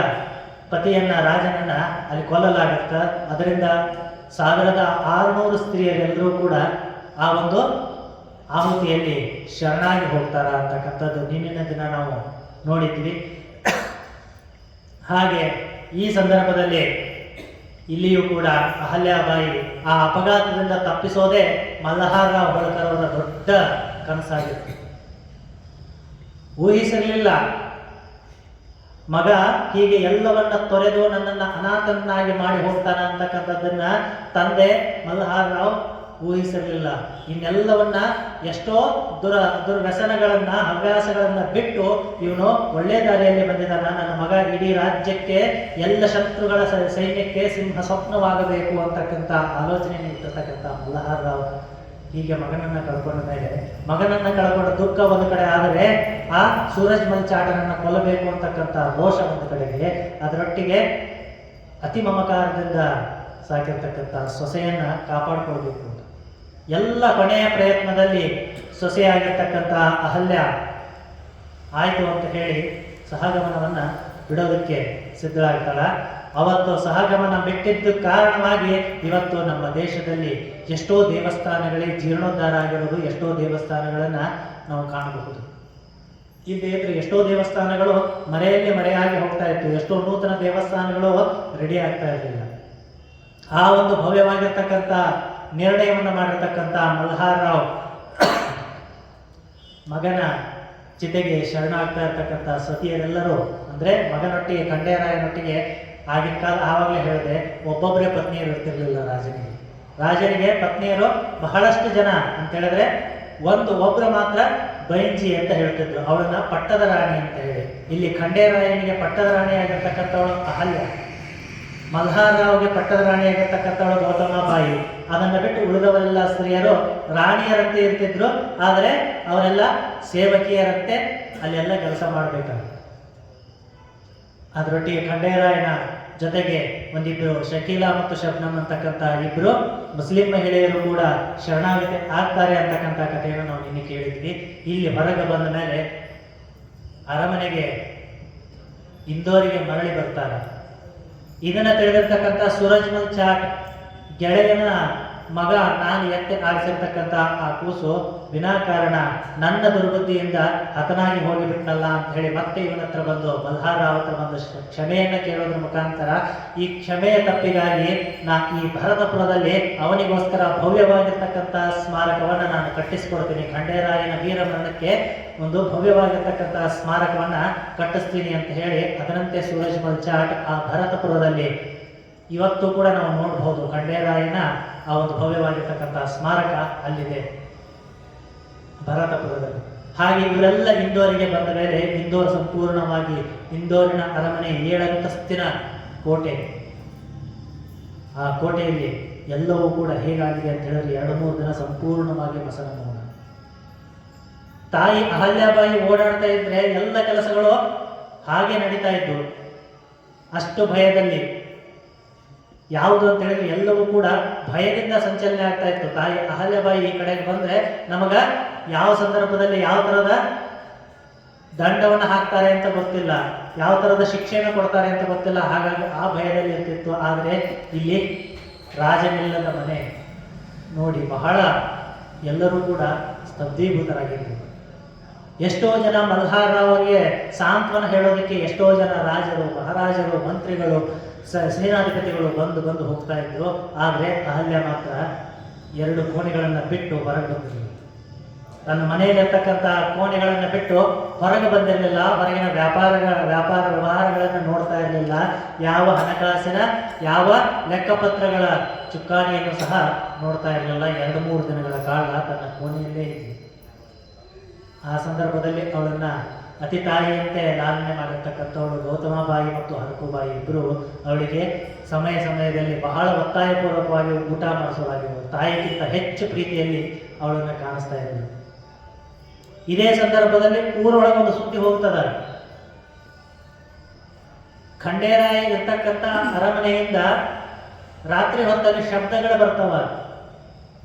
[SPEAKER 1] ಪತಿಯನ್ನ, ರಾಜನನ್ನ ಅಲ್ಲಿ ಕೊಲ್ಲಲಾಗತ್ತ. ಅದರಿಂದ 1600 ಸ್ತ್ರೀಯರೆಲ್ಲರೂ ಕೂಡ ಆ ಒಂದು ಆಹುತಿಯಲ್ಲಿ ಶರಣಾಗಿ ಹೋಗ್ತಾರ ಅಂತಕ್ಕಂಥದ್ದು ನಿನ್ನಿನ ದಿನ ನಾವು ನೋಡಿದ್ವಿ. ಹಾಗೆ ಈ ಸಂದರ್ಭದಲ್ಲಿ ಇಲ್ಲಿಯೂ ಕೂಡ ಅಹಲ್ಯಾಬಾಯಿ ಆ ಅಪಘಾತದಿಂದ ತಪ್ಪಿಸೋದೇ ಮಲ್ಹಾರ್ ರಾವ್ ಹೋಳ್ಕರ್ ಅವರ ದೊಡ್ಡ ಕನಸಾಗಿತ್ತು. ಊಹಿಸಿರಲಿಲ್ಲ ಮಗ ಹೀಗೆ ಎಲ್ಲವನ್ನ ತೊರೆದು ನನ್ನನ್ನು ಅನಾಥನಾಗಿ ಮಾಡಿ ಹೋಗ್ತಾನ ಅಂತಕ್ಕಂಥದ್ದನ್ನ ತಂದೆ ಮಲ್ಹಾರ್ ರಾವ್ ಊಹಿಸಿರಲಿಲ್ಲ. ಇನ್ನೆಲ್ಲವನ್ನ ಎಷ್ಟೋ ದುರ್ವ್ಯಸನಗಳನ್ನ, ಹವ್ಯಾಸಗಳನ್ನ ಬಿಟ್ಟು ಇವನು ಒಳ್ಳೆ ದಾರಿಯಲ್ಲಿ ಬಂದಿದ್ದಾನ. ನನ್ನ ಮಗ ಇಡೀ ರಾಜ್ಯಕ್ಕೆ, ಎಲ್ಲ ಶತ್ರುಗಳ ಸೈನ್ಯಕ್ಕೆ ಸಿಂಹ ಸ್ವಪ್ನವಾಗಬೇಕು ಅಂತಕ್ಕಂಥ ಆಲೋಚನೆಯನ್ನು ಇಟ್ಟಿರ್ತಕ್ಕಂಥ ಮಲ್ಹಾರ್ ರಾವ್ ಹೀಗೆ ಮಗನನ್ನ ಕಳ್ಕೊಂಡ ಮೇಲೆ, ಮಗನನ್ನ ಕಳ್ಕೊಂಡ ದುಃಖ ಒಂದು ಕಡೆ ಆದರೆ, ಆ ಸೂರಜ್ ಮಲ್ ಚಾಟನನ್ನ ಕೊಲ್ಲಬೇಕು ಅಂತಕ್ಕಂಥ ರೋಷ ಒಂದು ಕಡೆಗೆ, ಅದರೊಟ್ಟಿಗೆ ಅತಿ ಮಮಕಾರದಿಂದ ಸಾಕಿರ್ತಕ್ಕಂಥ ಸೊಸೆಯನ್ನ ಕಾಪಾಡಿಕೊಳ್ಬೇಕು ಅಂತ ಎಲ್ಲ ಕೊನೆಯ ಪ್ರಯತ್ನದಲ್ಲಿ ಸೊಸೆಯಾಗಿರ್ತಕ್ಕಂಥ ಅಹಲ್ಯ ಆಯಿತು ಅಂತ ಹೇಳಿ ಸಹಗಮನವನ್ನು ಬಿಡೋದಕ್ಕೆ ಸಿದ್ಧರಾಗ್ತಾಳ. ಅವತ್ತು ಸಹಗಮನ ಬಿಟ್ಟಿದ್ದ ಕಾರಣವಾಗಿ ಇವತ್ತು ನಮ್ಮ ದೇಶದಲ್ಲಿ ಎಷ್ಟೋ ದೇವಸ್ಥಾನಗಳಿಗೆ ಜೀರ್ಣೋದ್ಧಾರ ಆಗಿರೋದು, ಎಷ್ಟೋ ದೇವಸ್ಥಾನಗಳನ್ನು ನಾವು ಕಾಣಬಹುದು. ಇಲ್ಲಿ ಎಷ್ಟೋ ದೇವಸ್ಥಾನಗಳು ಮರೆಯಾಗಿ ಹೋಗ್ತಾ ಇತ್ತು, ಎಷ್ಟೋ ನೂತನ ದೇವಸ್ಥಾನಗಳು ರೆಡಿ ಆಗ್ತಾ ಇರಲಿಲ್ಲ. ಆ ಒಂದು ಭವ್ಯವಾಗಿರ್ತಕ್ಕಂಥ ನಿರ್ಣಯವನ್ನು ಮಾಡಿರ್ತಕ್ಕಂಥ ಮಲ್ಹಾರ್ ರಾವ್ ಮಗನ ಚಿತೆಗೆ ಶರಣಾಗ್ತಾ ಇರ್ತಕ್ಕಂಥ ಸತಿಯರೆಲ್ಲರೂ, ಅಂದರೆ ಮಗನೊಟ್ಟಿಗೆ ಖಂಡೇರಾಯನೊಟ್ಟಿಗೆ ಆಗಿನ ಕಾಲ ಆವಾಗಲೇ ಹೇಳಿದೆ, ಒಬ್ಬೊಬ್ಬರೇ ಪತ್ನಿಯರು ಇರ್ತಿರ್ಲಿಲ್ಲ ರಾಜನಿಗೆ ಪತ್ನಿಯರು ಬಹಳಷ್ಟು ಜನ ಅಂತ ಹೇಳಿದ್ರೆ ಒಬ್ಬರು ಮಾತ್ರ ಬೈಂಜಿ ಅಂತ ಹೇಳ್ತಿದ್ರು, ಅವಳನ್ನ ಪಟ್ಟದ ರಾಣಿ ಅಂತ ಹೇಳಿ. ಇಲ್ಲಿ ಖಂಡೇರಾಯನಿಗೆ ಪಟ್ಟದ ರಾಣಿ ಆಗಿರ್ತಕ್ಕಂಥವಳು ಅಹಲ್ಯ, ಮಲ್ಹಾರ್ ರಾವ್ಗೆ ಪಟ್ಟದ ರಾಣಿ ಆಗಿರ್ತಕ್ಕಂಥವಳು ಗೌತಮಾಬಾಯಿ. ಅದನ್ನು ಬಿಟ್ಟು ಉಳಿದವರೆಲ್ಲ ಸ್ತ್ರೀಯರು ರಾಣಿಯರಂತೆ ಇರ್ತಿದ್ರು, ಆದರೆ ಅವರೆಲ್ಲ ಸೇವಕಿಯರಂತೆ ಅಲ್ಲೆಲ್ಲ ಕೆಲಸ ಮಾಡಬೇಕಾಗುತ್ತೆ. ಅದರೊಟ್ಟಿಗೆ ಖಂಡೇರಾಯನ ಜೊತೆಗೆ ಒಂದಿಬ್ಬರು ಶಕೀಲಾ ಮತ್ತು ಶಬ್ನಮ್ ಅಂತಕ್ಕಂಥ ಇಬ್ಬರು ಮುಸ್ಲಿಂ ಮಹಿಳೆಯರು ಕೂಡ ಶರಣಾಗತಿ ಆಗ್ತಾರೆ ಅಂತಕ್ಕಂಥ ಕಥೆಯನ್ನು ನಾವು ನಿನ್ನೆ ಕೇಳಿದ್ವಿ. ಇಲ್ಲಿ ಹೊರಗೆ ಬಂದ ಮೇಲೆ ಅರಮನೆಗೆ ಇಂದೋರಿಗೆ ಮರಳಿ ಬರ್ತಾರೆ. ಇದನ್ನು ತಿಳಿದಿರ್ತಕ್ಕಂಥ ಸೂರಜ್ ಮಲ್ ಚಾಟ್ ಗೆಳೆಯನ ಮಗ ನಾನು ಎತ್ತೆ ಆಡಿಸಿರ್ತಕ್ಕಂಥ ಆ ಕೂಸು ವಿನಾಕಾರಣ ನನ್ನ ದುರ್ಬುದ್ಧಿಯಿಂದ ಹತನಾಗಿ ಹೋಗಿಬಿಟ್ನಲ್ಲ ಅಂತ ಹೇಳಿ ಮತ್ತೆ ಇವನ ಹತ್ರ ಬಂದು ಮಲ್ಹಾರ್ ರಾವ್ ಹತ್ರ ಬಂದು ಕ್ಷಮೆಯನ್ನ ಕೇಳೋದ್ರ ಮುಖಾಂತರ ಈ ಕ್ಷಮೆಯ ತಪ್ಪಿಗಾಗಿ ಈ ಭರತಪುರದಲ್ಲಿ ಅವನಿಗೋಸ್ಕರ ಭವ್ಯವಾಗಿರ್ತಕ್ಕಂಥ ಸ್ಮಾರಕವನ್ನು ನಾನು ಕಟ್ಟಿಸಿಕೊಡ್ತೀನಿ, ಖಂಡೇರಾಯನ ವೀರ ಮರಣಕ್ಕೆ ಒಂದು ಭವ್ಯವಾಗಿರ್ತಕ್ಕಂಥ ಸ್ಮಾರಕವನ್ನ ಕಟ್ಟಿಸ್ತೀನಿ ಅಂತ ಹೇಳಿ ಅದರಂತೆ ಸೂರಜ್ಮಲ್ ಜಾಟ್ ಆ ಭರತಪುರದಲ್ಲಿ ಇವತ್ತು ಕೂಡ ನಾವು ನೋಡಬಹುದು. ಖಂಡೇರಾಯನ ಆ ಒಂದು ಭವ್ಯವಾಗಿರ್ತಕ್ಕಂಥ ಸ್ಮಾರಕ ಅಲ್ಲಿದೆ ಭರತಪುರದಲ್ಲಿ. ಹಾಗೆ ಇವರೆಲ್ಲ ಇಂದೋರಿಗೆ ಬಂದ ಮೇಲೆ ಇಂದೋರ್ ಸಂಪೂರ್ಣವಾಗಿ ಇಂದೋರಿನ ಅರಮನೆ 7 ಅಂತಸ್ತಿನ ಕೋಟೆ. ಆ ಕೋಟೆಯಲ್ಲಿ ಎಲ್ಲವೂ ಕೂಡ ಹೇಗಾಗಿದೆ ಅಂತ ಹೇಳಿದ್ರೆ 2-3 ದಿನ ಸಂಪೂರ್ಣವಾಗಿ ಮಸನ ಮೌನ. ತಾಯಿ ಅಹಲ್ಯಾಬಾಯಿ ಓಡಾಡ್ತಾ ಇದ್ರೆ ಎಲ್ಲ ಕೆಲಸಗಳು ಹಾಗೆ ನಡೀತಾ ಇದ್ದು. ಅಷ್ಟು ಭಯದಲ್ಲಿ ಯಾವುದು ಅಂತ ಹೇಳಿದ್ರೆ ಎಲ್ಲವೂ ಕೂಡ ಭಯದಿಂದ ಸಂಚಲನೆ ಆಗ್ತಾ ಇತ್ತು. ತಾಯಿ ಅಹಲ್ಯಾಬಾಯಿ ಈ ಕಡೆಗೆ ಬಂದ್ರೆ ನಮಗ ಯಾವ ಸಂದರ್ಭದಲ್ಲಿ ಯಾವ ತರದ ದಂಡವನ್ನು ಹಾಕ್ತಾರೆ ಅಂತ ಗೊತ್ತಿಲ್ಲ, ಯಾವ ತರದ ಶಿಕ್ಷೆಯನ್ನು ಕೊಡ್ತಾರೆ ಅಂತ ಗೊತ್ತಿಲ್ಲ. ಹಾಗಾಗಿ ಆ ಭಯದಲ್ಲಿ ಇರ್ತಿತ್ತು. ಆದರೆ ಇಲ್ಲಿ ರಾಜನಿಲ್ಲದ ಮನೆ ನೋಡಿ ಬಹಳ ಎಲ್ಲರೂ ಕೂಡ ಸ್ತಬ್ಧೀಭೂತರಾಗಿದ್ರು. ಎಷ್ಟೋ ಜನ ಮಲ್ಹಾರ್ ರಾವ್ ಅವರಿಗೆ ಸಾಂತ್ವನ ಹೇಳೋದಕ್ಕೆ ಎಷ್ಟೋ ಜನ ರಾಜರು, ಮಹಾರಾಜರು, ಮಂತ್ರಿಗಳು, ಸೇನಾಧಿಪತಿಗಳು ಬಂದು ಹೋಗ್ತಾ ಇದ್ರು. ಆದರೆ ಅಹಲ್ಯ ಮಾತ್ರ 2 ಕೋಣೆಗಳನ್ನು ಬಿಟ್ಟು ಹೊರಗೆ ಬಂದಿರಲಿಲ್ಲ. ತನ್ನ ಮನೆಯಲ್ಲಿರ್ತಕ್ಕಂಥ ಕೋಣೆಗಳನ್ನು ಬಿಟ್ಟು ಹೊರಗೆ ಬಂದಿರಲಿಲ್ಲ. ಹೊರಗಿನ ವ್ಯಾಪಾರ ವ್ಯವಹಾರಗಳನ್ನು ನೋಡ್ತಾ ಇರಲಿಲ್ಲ. ಯಾವ ಹಣಕಾಸಿನ ಯಾವ ಲೆಕ್ಕಪತ್ರಗಳ ಚುಕ್ಕಾಣಿಯನ್ನು ಸಹ ನೋಡ್ತಾ ಇರಲಿಲ್ಲ. 2-3 ದಿನಗಳ ಕಾಲ ತನ್ನ ಕೋಣೆಯಲ್ಲೇ ಇದ್ದರು. ಆ ಸಂದರ್ಭದಲ್ಲಿ ಅವಳನ್ನ ಅತಿ ತಾಯಿಯಂತೆ ಲಾಲನೆ ಮಾಡಿರ್ತಕ್ಕಂಥವಳು ಗೌತಮಾಬಾಯಿ ಮತ್ತು ಹರಕುಬಾಯಿ ಇಬ್ಬರು ಅವಳಿಗೆ ಸಮಯದಲ್ಲಿ ಬಹಳ ಒತ್ತಾಯಪೂರ್ವಕವಾಗಿ ಊಟ ಮಾಡಿಸಲಾಗಿರುವುದು. ತಾಯಿಗಿಂತ ಹೆಚ್ಚು ಪ್ರೀತಿಯಲ್ಲಿ ಅವಳನ್ನು ಕಾಣಿಸ್ತಾ ಇದ್ದರು. ಇದೇ ಸಂದರ್ಭದಲ್ಲಿ ಊರೊಳಗೆ ಒಂದು ಸುದ್ದಿ ಹೋಗ್ತದೆ. ಖಂಡೇರಾಯ ಇರ್ತಕ್ಕಂಥ ಅರಮನೆಯಿಂದ ರಾತ್ರಿ ಹೊತ್ತಲ್ಲಿ ಶಬ್ದಗಳು ಬರ್ತವ.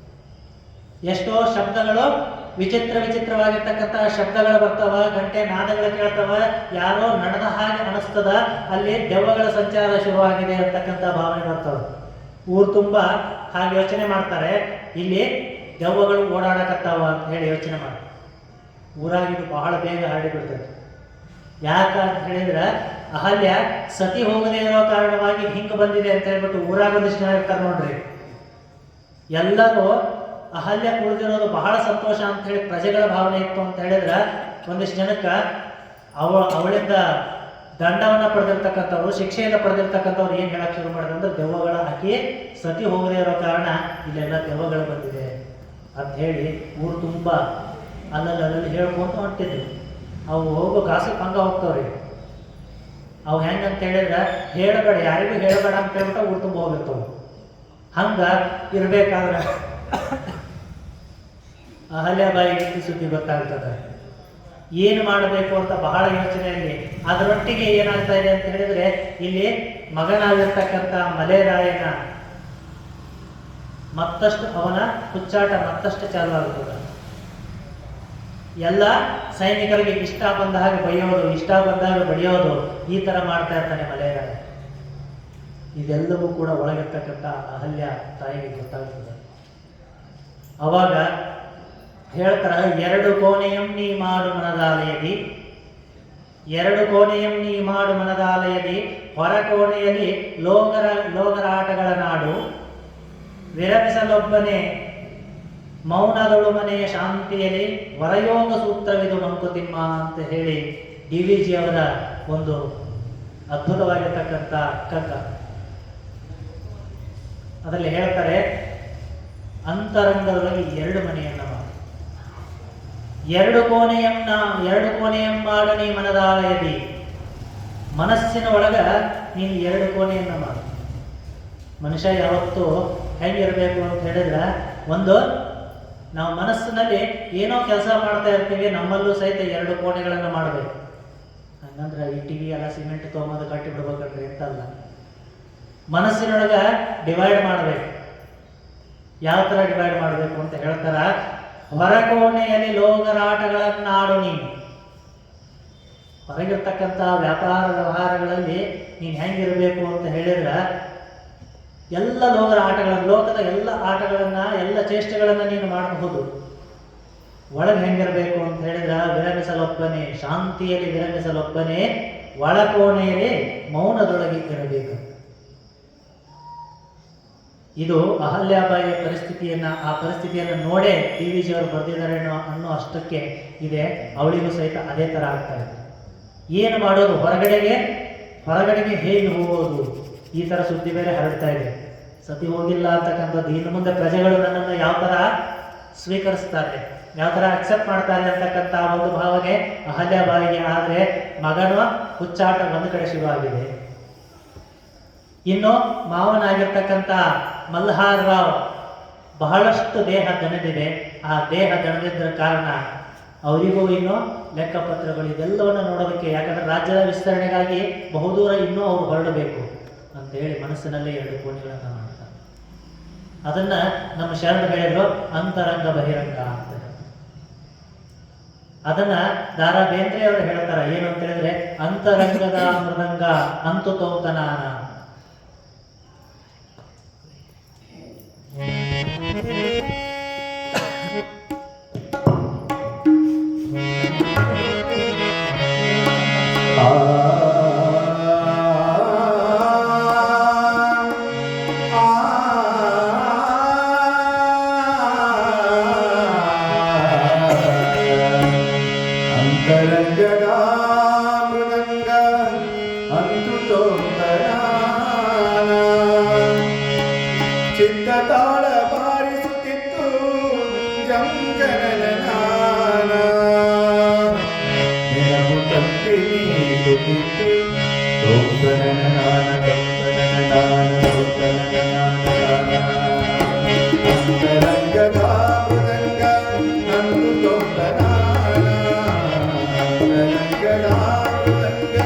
[SPEAKER 1] ಎಷ್ಟೋ ಶಬ್ದಗಳು ವಿಚಿತ್ರವಾಗಿರ್ತಕ್ಕಂಥ ಶಬ್ದಗಳು ಬರ್ತಾವ, ಗಂಟೆ ನಾದಗಳು ಕೇಳ್ತಾವ, ಯಾರೋ ನಡೆದ ಹಾಗೆ ಅನಿಸ್ತದ, ಅಲ್ಲಿ ದೆವ್ವಗಳ ಸಂಚಾರ ಶುರುವಾಗಿದೆ ಅಂತಕ್ಕಂಥ ಭಾವನೆ ಬರ್ತಾವ. ಊರು ತುಂಬ ಹಾಗೆ ಯೋಚನೆ ಮಾಡ್ತಾರೆ, ಇಲ್ಲಿ ದೆವ್ವಗಳು ಓಡಾಡಕತ್ತಾವ ಅಂತ ಹೇಳಿ ಯೋಚನೆ ಮಾಡ್ತಾರೆ. ಊರಾಗಿದ್ದು ಬಹಳ ಬೇಗ ಹಾಡಿಬಿಡ್ತದೆ. ಯಾಕಂತ ಹೇಳಿದ್ರೆ ಅಹಲ್ಯ ಸತಿ ಹೋಗದೇ ಇರೋ ಕಾರಣವಾಗಿ ಹಿಂಗೆ ಬಂದಿದೆ ಅಂತ ಹೇಳ್ಬಿಟ್ಟು ಊರಾಗ ಒಂದಿಷ್ಟು ಜನ ಇರ್ತಾರೆ ನೋಡ್ರಿ. ಎಲ್ಲರೂ ಅಹಲ್ಯ ಉಳಿದಿರೋದು ಬಹಳ ಸಂತೋಷ ಅಂತ ಹೇಳಿ ಪ್ರಜೆಗಳ ಭಾವನೆ ಇತ್ತು ಅಂತ ಹೇಳಿದ್ರೆ ಒಂದಿಷ್ಟು ಜನಕ್ಕೆ ಅವಳಿಂದ ದಂಡವನ್ನು ಪಡೆದಿರ್ತಕ್ಕಂಥವ್ರು, ಶಿಕ್ಷೆಯನ್ನು ಪಡೆದಿರ್ತಕ್ಕಂಥವ್ರು ಏನು ಹೇಳಕ್ಕೆ ಶುರು ಮಾಡಿದ್ರೆ ದೆವ್ವಗಳ ಹಾಕಿ ಸತಿ ಹೋಗದೇ ಇರೋ ಕಾರಣ ಇಲ್ಲೆಲ್ಲ ದೆವ್ವಗಳು ಬಂದಿದೆ ಅಂತ ಹೇಳಿ ಊರು ತುಂಬ ಅಲ್ಲಲ್ಲಿ ಹೇಳ್ಕೊಂತ ಹೊಂಟಿದ್ವಿ. ಅವು ಹೋಗೋ ಗಾಸಿಪ್ ಹಂಗ ಹೋಗ್ತಾವ್ರಿ. ಅವು ಹೆಂಗಂತ ಹೇಳಿದ್ರೆ ಹೇಳಬೇಡ, ಯಾರಿಗೂ ಹೇಳಬೇಡ ಅಂತ ಹೇಳ್ಬಿಟ್ಟು ಊರು ತುಂಬ ಹೋಗಿರ್ತವು. ಹಂಗ ಇರಬೇಕಾದ್ರೆ ಅಹಲ್ಯಾಬಾಯಿಗೆ ಈ ಸುದ್ದಿ ಗೊತ್ತಾಗ್ತದೆ. ಏನು ಮಾಡಬೇಕು ಅಂತ ಬಹಳ ಯೋಚನೆಯಲ್ಲಿ. ಅದರೊಟ್ಟಿಗೆ ಏನಾಗ್ತಾ ಇದೆ ಅಂತ ಹೇಳಿದ್ರೆ ಇಲ್ಲಿ ಮಗನಾಗಿರ್ತಕ್ಕಂಥ ಮಲೆರಾಯನ ಮತ್ತಷ್ಟು ಅವನ ಹುಚ್ಚಾಟ ಮತ್ತಷ್ಟು ಚಾಲು ಆಗುತ್ತದೆ. ಎಲ್ಲ ಸೈನಿಕರಿಗೆ ಇಷ್ಟ ಬಂದ ಹಾಗೆ ಬೈಯೋದು, ಇಷ್ಟ ಬಂದಾಗ ಬಡಿಯೋದು, ಈ ತರ ಮಾಡ್ತಾ ಇರ್ತಾನೆ ಮಲೆರಾಯ. ಇದೆಲ್ಲವೂ ಕೂಡ ಒಳಗಿರ್ತಕ್ಕಂಥ ಅಹಲ್ಯ ತಾಯಿಗೆ ಗೊತ್ತಾಗ್ತದೆ. ಅವಾಗ ಹೇಳ್ತಾರ, 2 ಕೋಣೆಯಂ ನೀ ಮಾಡು ಮನದಾಲಯದಿ, 2 ಕೋಣೆಯಂ ನೀ ಮಾಡು ಮನದಾಲಯದಿ, ಹೊರ ಕೋಣೆಯಲ್ಲಿ ಲೋಗರಾಟಗಳ ನಾಡು, ವಿರಮಿಸಲೊಬ್ಬನೇ ಮೌನದೊಳು ಮನೆಯ ಶಾಂತಿಯಲ್ಲಿ ವರಯೋಗ ಸೂತ್ರವಿದು ಮಂಕುತಿಮ್ಮ ಅಂತ ಹೇಳಿ DVG ಅವರ ಒಂದು ಅದ್ಭುತವಾಗಿರ್ತಕ್ಕಂಥ ಕಗ್ಗ. ಅದರಲ್ಲಿ ಹೇಳ್ತಾರೆ, ಅಂತರಂಗದೊಳಗೆ 2 ಮನೆಯನ್ನ ಮಾಡು, 2 ಕೋಣೆಯಂ ಮಾಡು ನೀ ಮನದಾಲಯದಿ, ಮನಸ್ಸಿನ ಒಳಗ ನೀನು 2 ಕೋಣೆಯನ್ನ ಮಾಡು. ಮನುಷ್ಯ ಯಾವತ್ತೂ ಹೆಂಗಿರಬೇಕು ಅಂತ ಹೇಳಿದ್ರೆ, ಒಂದು ನಾವು ಮನಸ್ಸಿನಲ್ಲಿ ಏನೋ ಕೆಲಸ ಮಾಡ್ತಾ ಇರ್ತೀವಿ, ನಮ್ಮಲ್ಲೂ ಸಹಿತ 2 ಕೋಣೆಗಳನ್ನು ಮಾಡಬೇಕು. ಹಂಗಂದ್ರೆ ಇಟ್ಟಿಗೆ ಎಲ್ಲ ಸಿಮೆಂಟ್ ತೊಗೊಂಬಂದು ಕಟ್ಟಿ ಬಿಡ್ಬೇಕಂದ್ರೆ ಎಂತಲ್ಲ, ಮನಸ್ಸಿನೊಳಗ ಡಿವೈಡ್ ಮಾಡಬೇಕು. ಯಾವ ಥರ ಡಿವೈಡ್ ಮಾಡಬೇಕು ಅಂತ ಹೇಳ್ತಾರ, ಹೊರಕೋಣೆಯಲ್ಲಿ ಲೋಗರಾಟಗಳನ್ನಾಡು ನೀನು. ಹೊರಗಿರ್ತಕ್ಕಂಥ ವ್ಯಾಪಾರ ವ್ಯವಹಾರಗಳಲ್ಲಿ ನೀನು ಹೆಂಗಿರಬೇಕು ಅಂತ ಹೇಳಿದ್ರೆ, ಎಲ್ಲ ಲೋಕದ ಎಲ್ಲ ಆಟಗಳನ್ನು ಎಲ್ಲ ಚೇಷ್ಟೆಗಳನ್ನು ನೀನು ಮಾಡಬಹುದು. ಒಳಗೆ ಹೆಂಗಿರಬೇಕು ಅಂತ ಹೇಳಿದ್ರೆ ವಿರಮಿಸಲೊಬ್ಬನೇ, ಶಾಂತಿಯಲ್ಲಿ ವಿರಮಿಸಲೊಬ್ಬನೇ, ಒಳಕೋಣೆಯಲ್ಲಿ ಮೌನದೊಳಗೆ ಇರಬೇಕು. ಇದು ಅಹಲ್ಯಾಬಾಯಿಯ ಆ ಪರಿಸ್ಥಿತಿಯನ್ನು ನೋಡೇ ಟಿ ವಿ ಜಿಯವರು ಬರೆದಿದ್ದಾರೆ ಅನ್ನೋ ಅಷ್ಟಕ್ಕೆ ಇದೆ. ಅವಳಿಗೂ ಸಹಿತ ಅದೇ ಥರ ಆಗ್ತಾ ಇದೆ. ಏನು ಮಾಡೋದು, ಹೊರಗಡೆಗೆ ಹೇಗೆ ಹೋಗೋದು, ಈ ಥರ ಸುದ್ದಿ ಬೇರೆ ಹರಡ್ತಾ ಇದೆ. ಸತಿ ಹೋಗಿಲ್ಲ ಅಂತಕ್ಕಂಥದ್ದು, ಇನ್ನು ಮುಂದೆ ಪ್ರಜೆಗಳು ನನ್ನನ್ನು ಯಾವ ಥರ ಸ್ವೀಕರಿಸ್ತಾರೆ, ಯಾವ ಥರ ಅಕ್ಸೆಪ್ಟ್ ಮಾಡ್ತಾರೆ ಅಂತಕ್ಕಂಥ ಒಂದು ಭಾವನೆ ಅಹಲ್ಯಾಬಾಯಿಗೆ. ಆದರೆ ಮಗನ ಹುಚ್ಚಾಟ ಒಂದು ಕಡೆ ಶುರುವಾಗಿದೆ. ಇನ್ನು ಮಾವನಾಗಿರ್ತಕ್ಕಂಥ ಮಲ್ಹಾರ್ ರಾವ್ ಬಹಳಷ್ಟು ದೇಹ ದಣಿದಿದೆ. ಆ ದೇಹ ದಣಿದಿದ್ದ ಕಾರಣ ಅವರಿಗೂ ಇನ್ನೂ ಲೆಕ್ಕಪತ್ರಗಳು ಇದೆಲ್ಲವನ್ನು ನೋಡೋದಕ್ಕೆ, ಯಾಕಂದರೆ ರಾಜ್ಯದ ವಿಸ್ತರಣೆಗಾಗಿ ಬಹುದೂರ ಇನ್ನೂ ಅವರು ಹೊರಡಬೇಕು ಅಂತ ಹೇಳಿ ಮನಸ್ಸಿನಲ್ಲೇ 2 ಕೋಣೆಗಳನ್ನು ಮಾಡ್ತಾರೆ. ಅದನ್ನ ನಮ್ಮ ಶರಣರು ಹೇಳಿದ್ರು ಅಂತರಂಗ ಬಹಿರಂಗ ಅಂತ. ಅದನ್ನ ದಾರಾ ಬೇಂದ್ರೆ ಅವರು ಹೇಳ್ತಾರೆ, ಏನು ಅಂತ ಹೇಳಿದ್ರೆ ಅಂತರಂಗದ ಮೃದಂಗ ಅಂತು ತೌತನಾನ.
[SPEAKER 2] ಚಿತ್ತತಾಳ ಬಾರಿಸುತ್ತಿತ್ತು ಜಂಗನನ ನೆನಪು ತಂತಿ ನೀಡುತ್ತಿತ್ತು ಅಂತರಂಗದ ಮೃದಂಗ ಅಂದು ತೋಂತನಾನ ಅಂತರಂಗದ ಮೃದಂಗ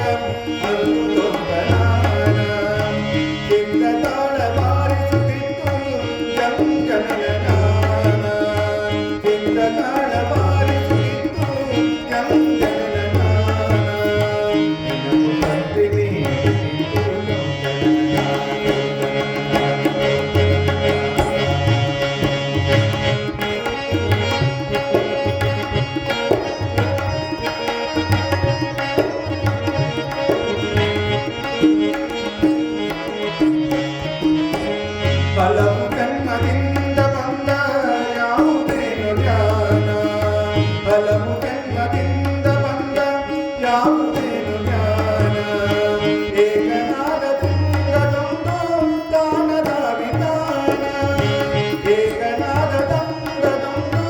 [SPEAKER 2] ಅಂದು ತೋಂತನಾನ ಚಿತ್ತತಾಳ ಬಾರಿಸುತ್ತಿತ್ತು ಜಂಗನನ ಚಿತ್ತತಾಳ ಬಾರಿಸುತ್ತಿತ್ತು ಜಂಗನನ ನೆನಪು ತಂತಿ ನೀಡುತ್ತಿತ್ತು ಹಲವು ಜನ್ಮದಿಂದ ಬಂದ ಯಾವುದೇನು ಜ್ಞಾನ, ಹಲವು ಜನ್ಮದಿಂದ ಬಂದ ಯಾವುದೇನು ಜ್ಞಾನ, ಏಕನಾದ ತುಂಗದೊಂದು ತಾನದ ವಿಧಾನ, ಏಕನಾದ ತುಂಗದೊಂದು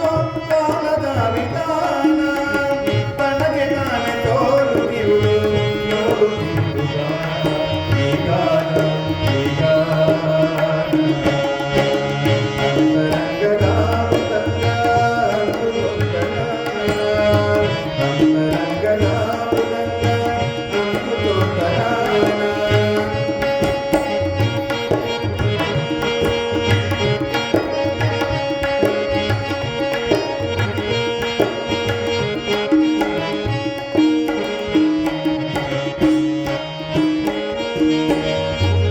[SPEAKER 2] ತಾನದ ವಿಧಾನ, ತನಗೆ ನಾನೇ ತೋರುತ್ತಿರುವುದು ನೋಡುತ್ತಿರುವ ವಿಧಾನ ಅಂತರಂಗದ ಮೃದಂಗ ಅಂದು ತೋಂತನಾನ ಅಂತರಂಗದ ಮೃದಂಗ ಅಂದು ತೋಂತನಾನ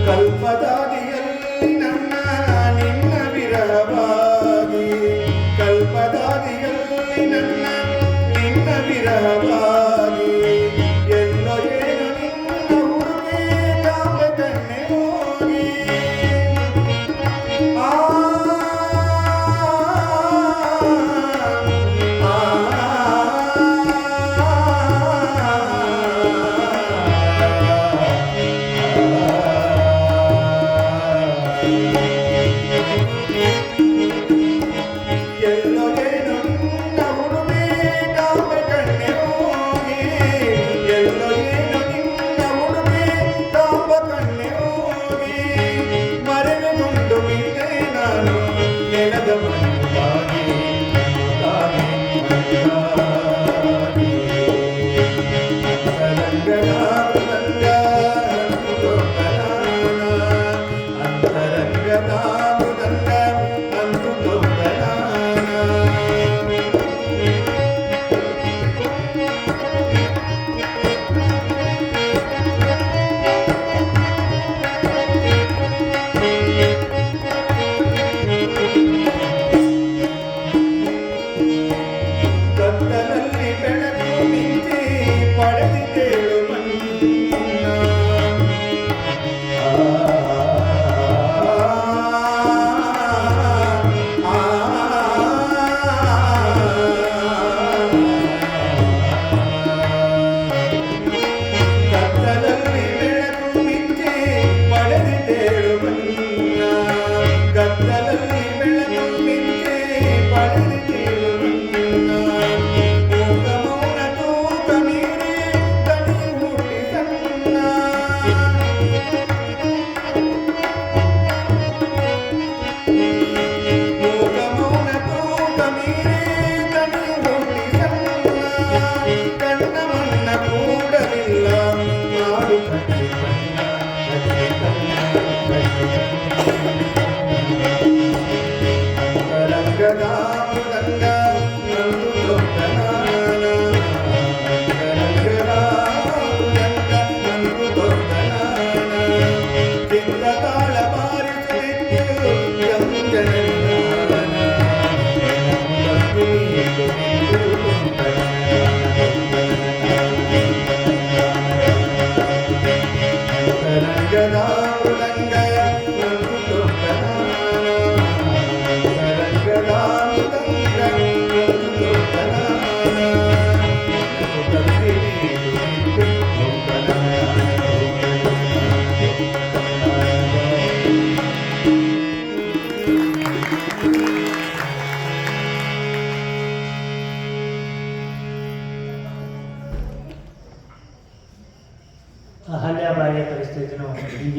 [SPEAKER 2] ಕಲ್ಪದಾದಿಯಲ್ಲಿ ನನ್ನ ನಿನ್ನ ವಿರಹವಾಗಿ, ಕಲ್ಪದಾದಿಯಲ್ಲಿ ನನ್ನ ನಿನ್ನ ವಿರಹವಾಗಿ, ಎಲ್ಲೋ ಏನು ನಿನ್ನ ಹುಡುಗಿ ಕಾಮ ಕಣ್ಣೆ ಹೋಗಿ ಆ ಎಲ್ಲೋ ಏನು ನಿನ್ನ ಹುಡುಗಿ ಕಾಮ ಕಣ್ಣೆ ಹೋಗಿ, ಎಲ್ಲೋ ಏನು ನಿನ್ನ ಹುಡುಗಿ ಕಾಮ ಕಣ್ಣೆ ಹೋಗಿ, ಮರೆತುಕೊಂಡು ಬಿದ್ದೆ ನಾನು ನೆಲದ ಮಣ್ಣಾಗಿ ತಾನೇ ಮಣ್ಣಾಗಿ. ಅಂತರಂಗದ ಮೃದಂಗ ಅಂದು ತೋಂತನಾನ ಅಂತರಂಗದ ಮೃದಂಗ ಅಂದು ತೋಂತನಾನ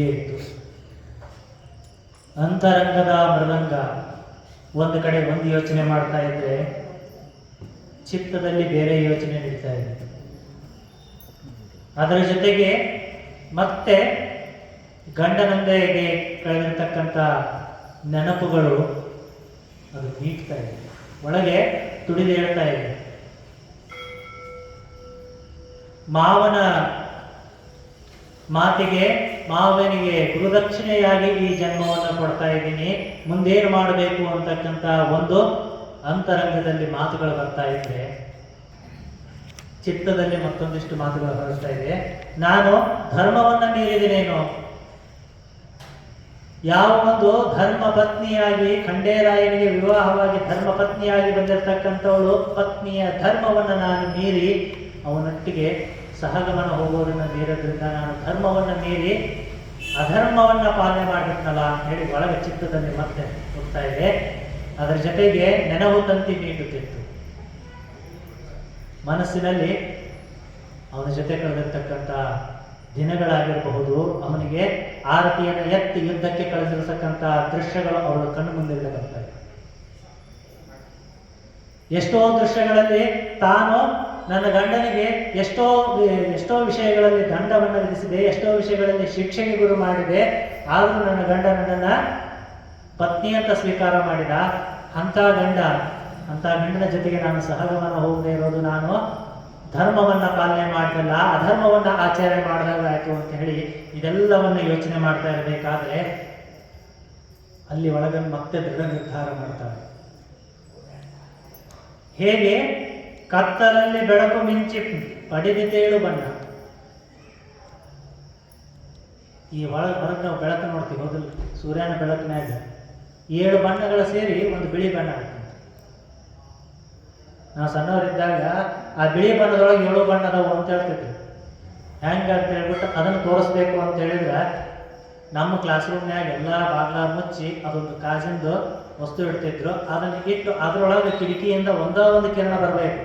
[SPEAKER 1] ಹೀಗೆ ಇತ್ತು. ಅಂತರಂಗದ ಮೃದಂಗ ಒಂದು ಕಡೆ ಒಂದು ಯೋಚನೆ ಮಾಡ್ತಾ ಇದ್ರೆ ಚಿತ್ತದಲ್ಲಿ ಬೇರೆ ಯೋಚನೆ ನಡೀತಾ ಇದೆ. ಅದರ ಜೊತೆಗೆ ಮತ್ತೆ ಗಂಡನಂದೆಗೆ ಕಳೆದಿರ್ತಕ್ಕಂಥ ನೆನಪುಗಳು ಅದು ನೀಡ್ತಾ ಇದೆ, ಒಳಗೆ ತುಡಿದು ಹೇಳ್ತಾ ಇದೆ. ಮಾವನ ಮಾತಿಗೆ ಮಾವನಿಗೆ ಗುರುದಕ್ಷಿಣೆಯಾಗಿ ಈ ಜನ್ಮವನ್ನು ಕೊಡ್ತಾ ಇದ್ದೀನಿ, ಮುಂದೇನು ಮಾಡಬೇಕು ಅಂತಕ್ಕಂಥ ಒಂದು ಅಂತರಂಗದಲ್ಲಿ ಮಾತುಗಳು ಬರ್ತಾ ಇದ್ರೆ ಚಿತ್ತದಲ್ಲಿ ಮತ್ತೊಂದಿಷ್ಟು ಮಾತುಗಳು ಹೊರಡ್ತಾ ಇದೆ. ನಾನು ಧರ್ಮವನ್ನ ಮೀರಿದಿನೇನು, ಯಾವ ಒಂದು ಧರ್ಮ ಪತ್ನಿಯಾಗಿ ಖಂಡೇರಾಯನಿಗೆ ವಿವಾಹವಾಗಿ ಧರ್ಮ ಪತ್ನಿಯಾಗಿ ಬಂದಿರತಕ್ಕಂಥವಳು ಪತ್ನಿಯ ಧರ್ಮವನ್ನು ನಾನು ಮೀರಿ ಅವನೊಟ್ಟಿಗೆ ಸಹಗಮನ ಹೋಗೋದನ್ನು ಮೀರೋದ್ರಿಂದ ನಾನು ಧರ್ಮವನ್ನು ಮೀರಿ ಅಧರ್ಮವನ್ನ ಪಾಲನೆ ಮಾಡಿಬಿಟ್ನಲ್ಲ ಅಂತ ಹೇಳಿ ಒಳಗೆ ಚಿತ್ತದಲ್ಲಿ ಮತ್ತೆ ಹೋಗ್ತಾ ಇದೆ. ಅದರ ಜೊತೆಗೆ ನೆನವು ತಂತಿ ಮೀಟುತ್ತಿತ್ತು. ಮನಸ್ಸಿನಲ್ಲಿ ಅವನ ಜೊತೆ ಕಳೆದಿರ್ತಕ್ಕಂಥ ದಿನಗಳಾಗಿರಬಹುದು, ಅವನಿಗೆ ಆರತಿಯನ್ನು ಎತ್ತಿ ಯುದ್ಧಕ್ಕೆ ಕಳಿಸಿರ್ತಕ್ಕಂಥ ದೃಶ್ಯಗಳು ಅವಳ ಕಣ್ಣು ಮುಂದೆ ಬರ್ತಾ ಇದೆ. ಎಷ್ಟೋ ದೃಶ್ಯಗಳಲ್ಲಿ ತಾನು ನನ್ನ ಗಂಡನಿಗೆ ಎಷ್ಟೋ ವಿಷಯಗಳಲ್ಲಿ ದಂಡವನ್ನು ವಿಧಿಸಿದೆ, ಎಷ್ಟೋ ವಿಷಯಗಳಲ್ಲಿ ಶಿಕ್ಷೆಗೆ ಗುರು ಮಾಡಿದೆ, ಆದರೂ ನನ್ನ ಗಂಡ ನನ್ನನ್ನ ಪತ್ನಿ ಅಂತ ಸ್ವೀಕಾರ ಮಾಡಿದ. ಅಂಥ ಗಂಡನ ಜೊತೆಗೆ ನಾನು ಸಹಗಮನ ಹೋಗದೆ ಇರೋದು ನಾನು ಧರ್ಮವನ್ನ ಪಾಲನೆ ಮಾಡಿದಲ್ಲ, ಅಧರ್ಮವನ್ನ ಆಚರಣೆ ಮಾಡಿದಾಗ ಆಯ್ತು ಅಂತ ಹೇಳಿ ಇದೆಲ್ಲವನ್ನ ಯೋಚನೆ ಮಾಡ್ತಾ ಇರಬೇಕಾದ್ರೆ ಅಲ್ಲಿ ಒಳಗೆ ಮತ್ತೆ ದೃಢ ನಿರ್ಧಾರ ಮಾಡ್ತಾರೆ. ಹೇಗೆ ಕತ್ತಲಲ್ಲಿ ಬೆಳಕು ಮಿಂಚಿ ಪಡೆದಿದ್ದೇಳು ಬಣ್ಣ. ಈ ಹೊರಗೆ ನಾವು ಬೆಳಕು ನೋಡ್ತೀವಿ, ಹೌದಲ್ಲ? ಸೂರ್ಯನ ಬೆಳಕಿನಾಗ 7 ಬಣ್ಣಗಳು ಸೇರಿ ಒಂದು ಬಿಳಿ ಬಣ್ಣ ಆಗ್ತದೆ. ನಾವು ಸಣ್ಣವರಿದ್ದಾಗ ಆ ಬಿಳಿ ಬಣ್ಣದೊಳಗೆ 7 ಬಣ್ಣದವು ಅಂತ ಹೇಳ್ತಿದ್ರು. ಹೆಂಗೆ ಅಂತ ಹೇಳ್ಬಿಟ್ಟು ಅದನ್ನು ತೋರಿಸ್ಬೇಕು ಅಂತ ಹೇಳಿದ್ರೆ ನಮ್ಮ ಕ್ಲಾಸ್ ರೂಮ್ನ್ಯಾಗ ಎಲ್ಲ ಬಾಗ್ಲ ಮುಚ್ಚಿ ಅದೊಂದು ಕಾಜಿಂದು ವಸ್ತು ಇಡ್ತಿದ್ರು. ಅದನ್ನು ಇಟ್ಟು ಅದರೊಳಗೆ ಕಿಟಕಿಯಿಂದ ಒಂದು ಕಿರಣ ಬರಬೇಕು.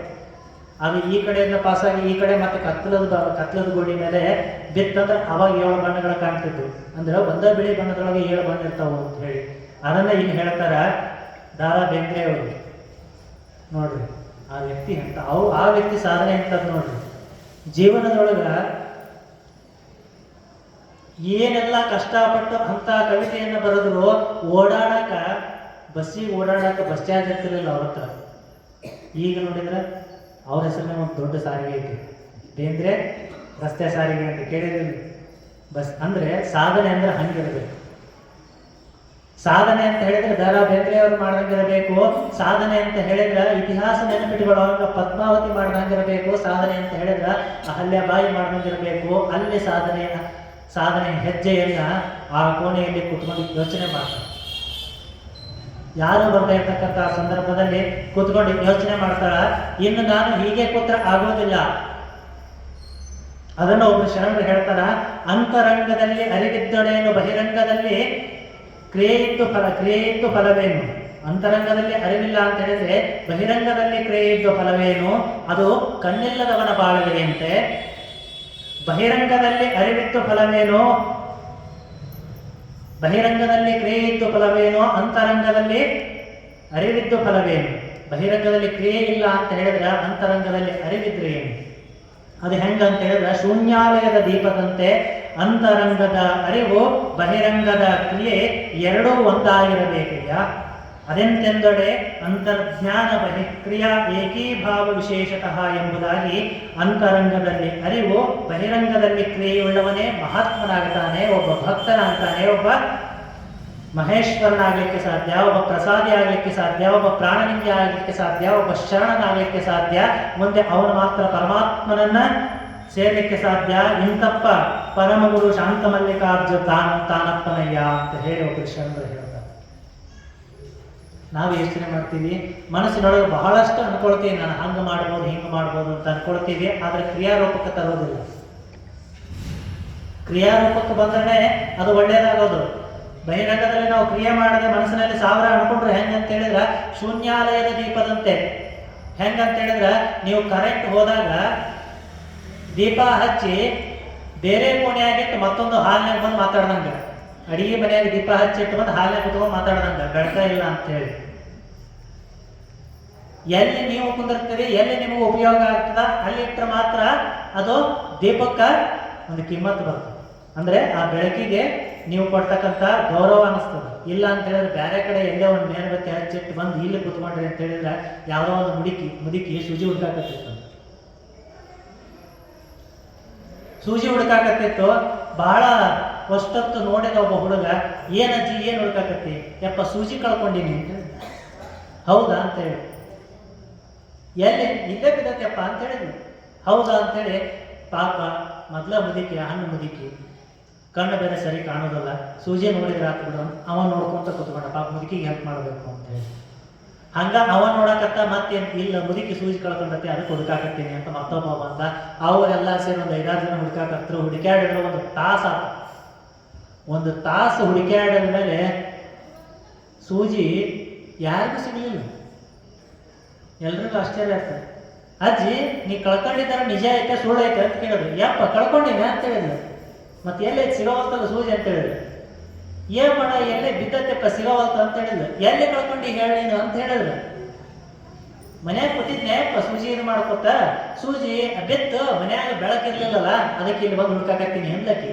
[SPEAKER 1] ಅದು ಈ ಕಡೆಯಿಂದ ಪಾಸಾಗಿ ಈ ಕಡೆ ಮತ್ತೆ ಕತ್ಲದ ಗೋಡಿ ಮೇಲೆ ಬಿತ್ತಂದ್ರೆ ಅವಾಗ 7 ಬಣ್ಣಗಳು ಕಾಣ್ತಿದ್ವು. ಅಂದ್ರೆ ಒಂದೇ ಬಿಳಿ ಬಣ್ಣದೊಳಗೆ 7 ಬಣ್ಣ ಇರ್ತಾವು ಅಂತ ಹೇಳಿ ಅದನ್ನ ಇಲ್ಲಿ ಹೇಳ್ತಾರ ದಾರಾ ಬೇಂದ್ರೆ ಅವರು. ನೋಡ್ರಿ ಆ ವ್ಯಕ್ತಿ ಅಂತ ಆ ವ್ಯಕ್ತಿ ಸಾಧನೆ ಅಂತದ್ ನೋಡ್ರಿ. ಜೀವನದೊಳಗ ಏನೆಲ್ಲ ಕಷ್ಟಪಟ್ಟು ಅಂತ ಕವಿತೆಯನ್ನು ಬರೆದ್ರು, ಬಸ್ಸಿಗೆ ಓಡಾಡಕ ಬಸ್ ಚಾರ್ಜ್ ಇರ್ತಿರ್ಲಿಲ್ಲ ಅವ್ರ ಹತ್ರ. ಈಗ ನೋಡಿದ್ರೆ ಅವ್ರ ಹೆಸರಿನ ಒಂದು ದೊಡ್ಡ ಸಾರಿಗೆ ಐತಿ, ಬೇಂದ್ರೆ ರಸ್ತೆ ಸಾರಿಗೆ ಅಂತ ಕೇಳಿದ್ರಿ. ಬಸ್ ಅಂದ್ರೆ ಸಾಧನೆ ಅಂದ್ರೆ ಹಂಗಿರಬೇಕು. ಸಾಧನೆ ಅಂತ ಹೇಳಿದ್ರೆ ದಾರಾ ಬೇಂದ್ರೆ ಅವರು ಮಾಡ್ದಂಗಿರಬೇಕು. ಸಾಧನೆ ಅಂತ ಹೇಳಿದ್ರೆ ಇತಿಹಾಸ ನೆನಪಿಟ್ಟುಕೊಳ್ಳುವಾಗ ಪದ್ಮಾವತಿ ಮಾಡ್ದಂಗಿರಬೇಕು. ಸಾಧನೆ ಅಂತ ಹೇಳಿದ್ರೆ ಅಹಲ್ಯಾಬಾಯಿ ಮಾಡ್ದಂಗಿರಬೇಕು. ಅಲ್ಲಿ ಸಾಧನೆ ಹೆಜ್ಜೆಯನ್ನ ಆ ಕೋಣೆಯಲ್ಲಿ ಕುತ್ಕೊಂಡು ಯೋಚನೆ ಮಾಡ್ತಾರೆ. ಯಾರು ಬರ್ತಾ ಇರ್ತಕ್ಕಂಥ ಸಂದರ್ಭದಲ್ಲಿ ಕೂತ್ಕೊಂಡು ಯೋಚನೆ ಮಾಡ್ತಾಳ, ಇನ್ನು ನಾನು ಹೀಗೆ ಕೂತ್ರೆ ಆಗೋದಿಲ್ಲ. ಅದನ್ನು ಒಬ್ಬರು ಶರಣರು ಹೇಳ್ತಾರ, ಅಂತರಂಗದಲ್ಲಿ ಅರಿವಿದ್ದೊಡೇನು ಬಹಿರಂಗದಲ್ಲಿ ಕ್ರಿಯೆಯಿದ್ದು ಫಲವೇನು. ಅಂತರಂಗದಲ್ಲಿ ಅರಿವಿಲ್ಲ ಅಂತ ಹೇಳಿದ್ರೆ ಬಹಿರಂಗದಲ್ಲಿ ಕ್ರಿಯೆಯಿದ್ದು ಫಲವೇನು, ಅದು ಕಣ್ಣಿಲ್ಲದವನ ಬಾಳುವೆಯಂತೆ. ಬಹಿರಂಗದಲ್ಲಿ ಅರಿವಿದ್ದು ಫಲವೇನು, ಬಹಿರಂಗದಲ್ಲಿ ಕ್ರಿಯೆಯಿದ್ದು ಫಲವೇನು, ಅಂತರಂಗದಲ್ಲಿ ಅರಿವಿದ್ದು ಫಲವೇನು. ಬಹಿರಂಗದಲ್ಲಿ ಕ್ರಿಯೆ ಇಲ್ಲ ಅಂತ ಹೇಳಿದ್ರೆ ಅಂತರಂಗದಲ್ಲಿ ಅರಿವಿದ್ರೆ ಏನು? ಅದು ಹೆಂಗಂತ ಹೇಳಿದ್ರೆ ಶೂನ್ಯಾಲಯದ ದೀಪದಂತೆ ಅಂತರಂಗದ ಅರಿವು ಬಹಿರಂಗದ ಕ್ರಿಯೆ ಎರಡೂ ಒಂದಾಗಿರಬೇಕಿಲ್ಲ. ಅದೆಂತೆಂದೊಡೆ ಅಂತರ್ಜ್ಞಾನ ಬಹಿಕ್ರಿಯಾ ಏಕೀಭಾವ ವಿಶೇಷತಃ ಎಂಬುದಾಗಿ ಅಂತರಂಗದಲ್ಲಿ ಅರಿವು ಬಹಿರಂಗದಲ್ಲಿ ಕ್ರಿಯೆಯುಳ್ಳವನೇ ಮಹಾತ್ಮನಾಗ್ತಾನೆ, ಒಬ್ಬ ಭಕ್ತನಾಗ್ತಾನೆ, ಒಬ್ಬ ಮಹೇಶ್ವರನಾಗಲಿಕ್ಕೆ ಸಾಧ್ಯ, ಒಬ್ಬ ಪ್ರಸಾದಿ ಆಗಲಿಕ್ಕೆ ಸಾಧ್ಯ, ಒಬ್ಬ ಪ್ರಾಣಲಿಂಗ ಆಗಲಿಕ್ಕೆ ಸಾಧ್ಯ, ಒಬ್ಬ ಶರಣನಾಗಲಿಕ್ಕೆ ಸಾಧ್ಯ. ಮುಂದೆ ಅವನು ಮಾತ್ರ ಪರಮಾತ್ಮನನ್ನ ಸೇರ್ಲಿಕ್ಕೆ ಸಾಧ್ಯ. ಇಂತಪ್ಪ ಪರಮಗುರು ಶಾಂತ ಮಲ್ಲಿಕಾರ್ಜುನ ತಾನಪ್ಪನಯ್ಯ ಅಂತ ಹೇಳಿ ಒಬ್ಬರು ಶರಣರು ಹೇಳ್ತಾರೆ. ನಾವು ಯೋಚನೆ ಮಾಡ್ತೀವಿ, ಮನಸ್ಸಿನೊಳಗೆ ಬಹಳಷ್ಟು ಅನ್ಕೊಳ್ತೀವಿ, ನಾನು ಹಂಗೆ ಮಾಡ್ಬೋದು ಹಿಂಗೆ ಮಾಡ್ಬೋದು ಅಂತ ಅನ್ಕೊಳ್ತೀವಿ, ಆದರೆ ಕ್ರಿಯಾರೂಪಕ್ಕೆ ತರೋದಿಲ್ಲ. ಕ್ರಿಯಾರೂಪಕ್ಕೆ ಬಂದ್ರೆ ಅದು ಒಳ್ಳೇದಾಗೋದು. ಬಹಿರಂಗದಲ್ಲಿ ನಾವು ಕ್ರಿಯೆ ಮಾಡದೆ ಮನಸ್ಸಿನಲ್ಲಿ 1000 ಅನ್ಕೊಂಡ್ರೆ ಹೆಂಗಂತ ಹೇಳಿದ್ರೆ ಶೂನ್ಯಾಲಯದ ದೀಪದಂತೆ. ಹೆಂಗಂತ ಹೇಳಿದ್ರೆ ನೀವು ಕರೆಂಟ್ ಹೋದಾಗ ದೀಪ ಹಚ್ಚಿ ಬೇರೆ ಕೋಣೆಯಾಗಿಟ್ಟು ಮತ್ತೊಂದು ಹಾಲ್ನಾಗ ಬಂದು ಮಾತಾಡ್ದಂಗ, ಅಡಿಗೆ ಮನೆಯಾಗ ದೀಪ ಹಚ್ಚಿಟ್ಟು ಬಂದು ಹಾಲ್ನಾಗ ಕುತ್ಕೊಂಡು ಮಾತಾಡ್ದಂಗ, ಬೆಳಕ ಇಲ್ಲ ಅಂತ ಹೇಳಿ. ಎಲ್ಲಿ ನೀವು ಕುಂದಿರ್ತೀರಿ, ಎಲ್ಲಿ ನಿಮಗೆ ಉಪಯೋಗ ಆಗ್ತದ ಅಲ್ಲಿ ಇಟ್ಟರೆ ಮಾತ್ರ ಅದು ದೀಪಕ್ಕ ಒಂದು ಕಿಮ್ಮತ್ತು ಬರ್ತದೆ. ಅಂದ್ರೆ ಆ ಬೆಳಕಿಗೆ ನೀವು ಕೊಡ್ತಕ್ಕಂಥ ಗೌರವ ಅನಿಸ್ತದೆ. ಇಲ್ಲ ಅಂತ ಹೇಳಿದ್ರೆ ಬೇರೆ ಕಡೆ ಎಲ್ಲೇ ಒಂದು ಮೇಣಬತ್ತಿ ಹಚ್ಚಿಟ್ಟು ಬಂದು ಇಲ್ಲಿ ಕುತ್ಕೊಂಡ್ರಿ ಅಂತ ಹೇಳಿದ್ರೆ ಯಾವುದೋ ಒಂದು ಮುದುಕಿ ಸೂಜಿ ಹುಡುಕಾಕತ್ತಿತ್ತು. ಸೂಜಿ ಹುಡುಕಾಕತ್ತಿತ್ತು. ಬಹಳ ಅಷ್ಟೊತ್ತು ನೋಡಿದ ಒಬ್ಬ ಹುಡುಗ, ಏನಜ್ಜಿ ಏನು ಹುಡುಕಾಕತ್ತಿ? ಯಪ್ಪ ಸೂಜಿ ಕಳ್ಕೊಂಡಿನಿ ಅಂತ ಹೇಳಿದ. ಹೌದಾ ಅಂತ ಹೇಳಿ, ಎಲ್ಲಿ? ಇಲ್ಲೇ ಬಿದ್ದತ್ತಪ್ಪ ಅಂತ ಹೇಳಿದ್ವಿ. ಹೌದಾ ಅಂತೇಳಿ ಪಾಪ ಮೊದಲ ಮುದುಕಿ, ಹಣ್ಣು ಮುದುಕಿ, ಕಣ್ಣು ಬೇರೆ ಸರಿ ಕಾಣೋದಲ್ಲ, ಸೂಜಿ ನೋಡಿದ್ರೆ ಆತು ಬಿಡು, ಅವ ನೋಡ್ಕೊಂತ ಕೂತ್ಕೊಂಡ. ಪಾಪ ಮುದುಕಿಗೆ ಹೆಲ್ಪ್ ಮಾಡಬೇಕು ಅಂತ ಹೇಳಿ ಹಂಗ ಅವ ನೋಡಕತ್ತ. ಮತ್ತೇನು ಇಲ್ಲ, ಮುದುಕಿ ಸೂಜಿ ಕಳ್ಕೊಂಡತ್ತೆ, ಅದಕ್ಕೆ ಹುಡುಕಾಕತ್ತೀನಿ ಅಂತ ಮತ್ತೊಬ್ಬ ಬಂದ. ಅವರೆಲ್ಲ ಸೇರಿ ಒಂದು 5-6 ಜನ ಹುಡುಕಾಕತ್ರು. ಹುಡುಕ್ಯಾಡಿದ್ರೆ ಒಂದು ತಾಸು ಆತ. ಒಂದು ತಾಸು ಹುಡುಕ್ಯಾಡಿದ ಮೇಲೆ ಸೂಜಿ ಯಾರಿಗೂ ಸಿಗಲಿಲ್ಲ. ಎಲ್ರಿಗೂ ಆಶ್ಚರ್ಯ ಆಗ್ತದೆ. ಅಜ್ಜಿ ನೀ ಕಳ್ಕೊಂಡಿದ್ದಾರ ನಿಜ ಐತೆ ಸುಳ್ಳು ಐತೆ ಅಂತ ಕೇಳಿದ್ರು. ಯಪ್ಪ ಕಳ್ಕೊಂಡಿನ ಅಂತ ಹೇಳಿದ್ರು. ಮತ್ತೆ ಎಲ್ಲೇ ಸಿಗೋವಲ್ತಲ್ಲ ಸೂಜಿ ಅಂತ ಹೇಳಿದ್ರು. ಏನ್ ಮಾಡ, ಎಲ್ಲೇ ಬಿದ್ದತ್ತೆಪ್ಪ ಸಿಗೋವಲ್ತ ಅಂತ ಹೇಳಿದ್ರು. ಎಲ್ಲಿ ಕಳ್ಕೊಂಡು ಹೇಳಿ ನೀನು ಅಂತ ಹೇಳಿದ್ರು. ಮನ್ಯಾಗ ಕೂತಿದ್ನೇಪ್ಪ ಸೂಜಿ ಇದು ಮಾಡ್ಕೊತ, ಸೂಜಿ ಬಿತ್ತು ಮನ್ಯಾಗ ಬೆಳಕಿರ್ಲಿಲ್ಲಲ್ಲ, ಅದಕ್ಕೆ ಇಲ್ಲಿ ಬಂದು ಹುಡ್ಕಾಕತ್ತೀನಿ ಎಂದಕ್ಕೆ.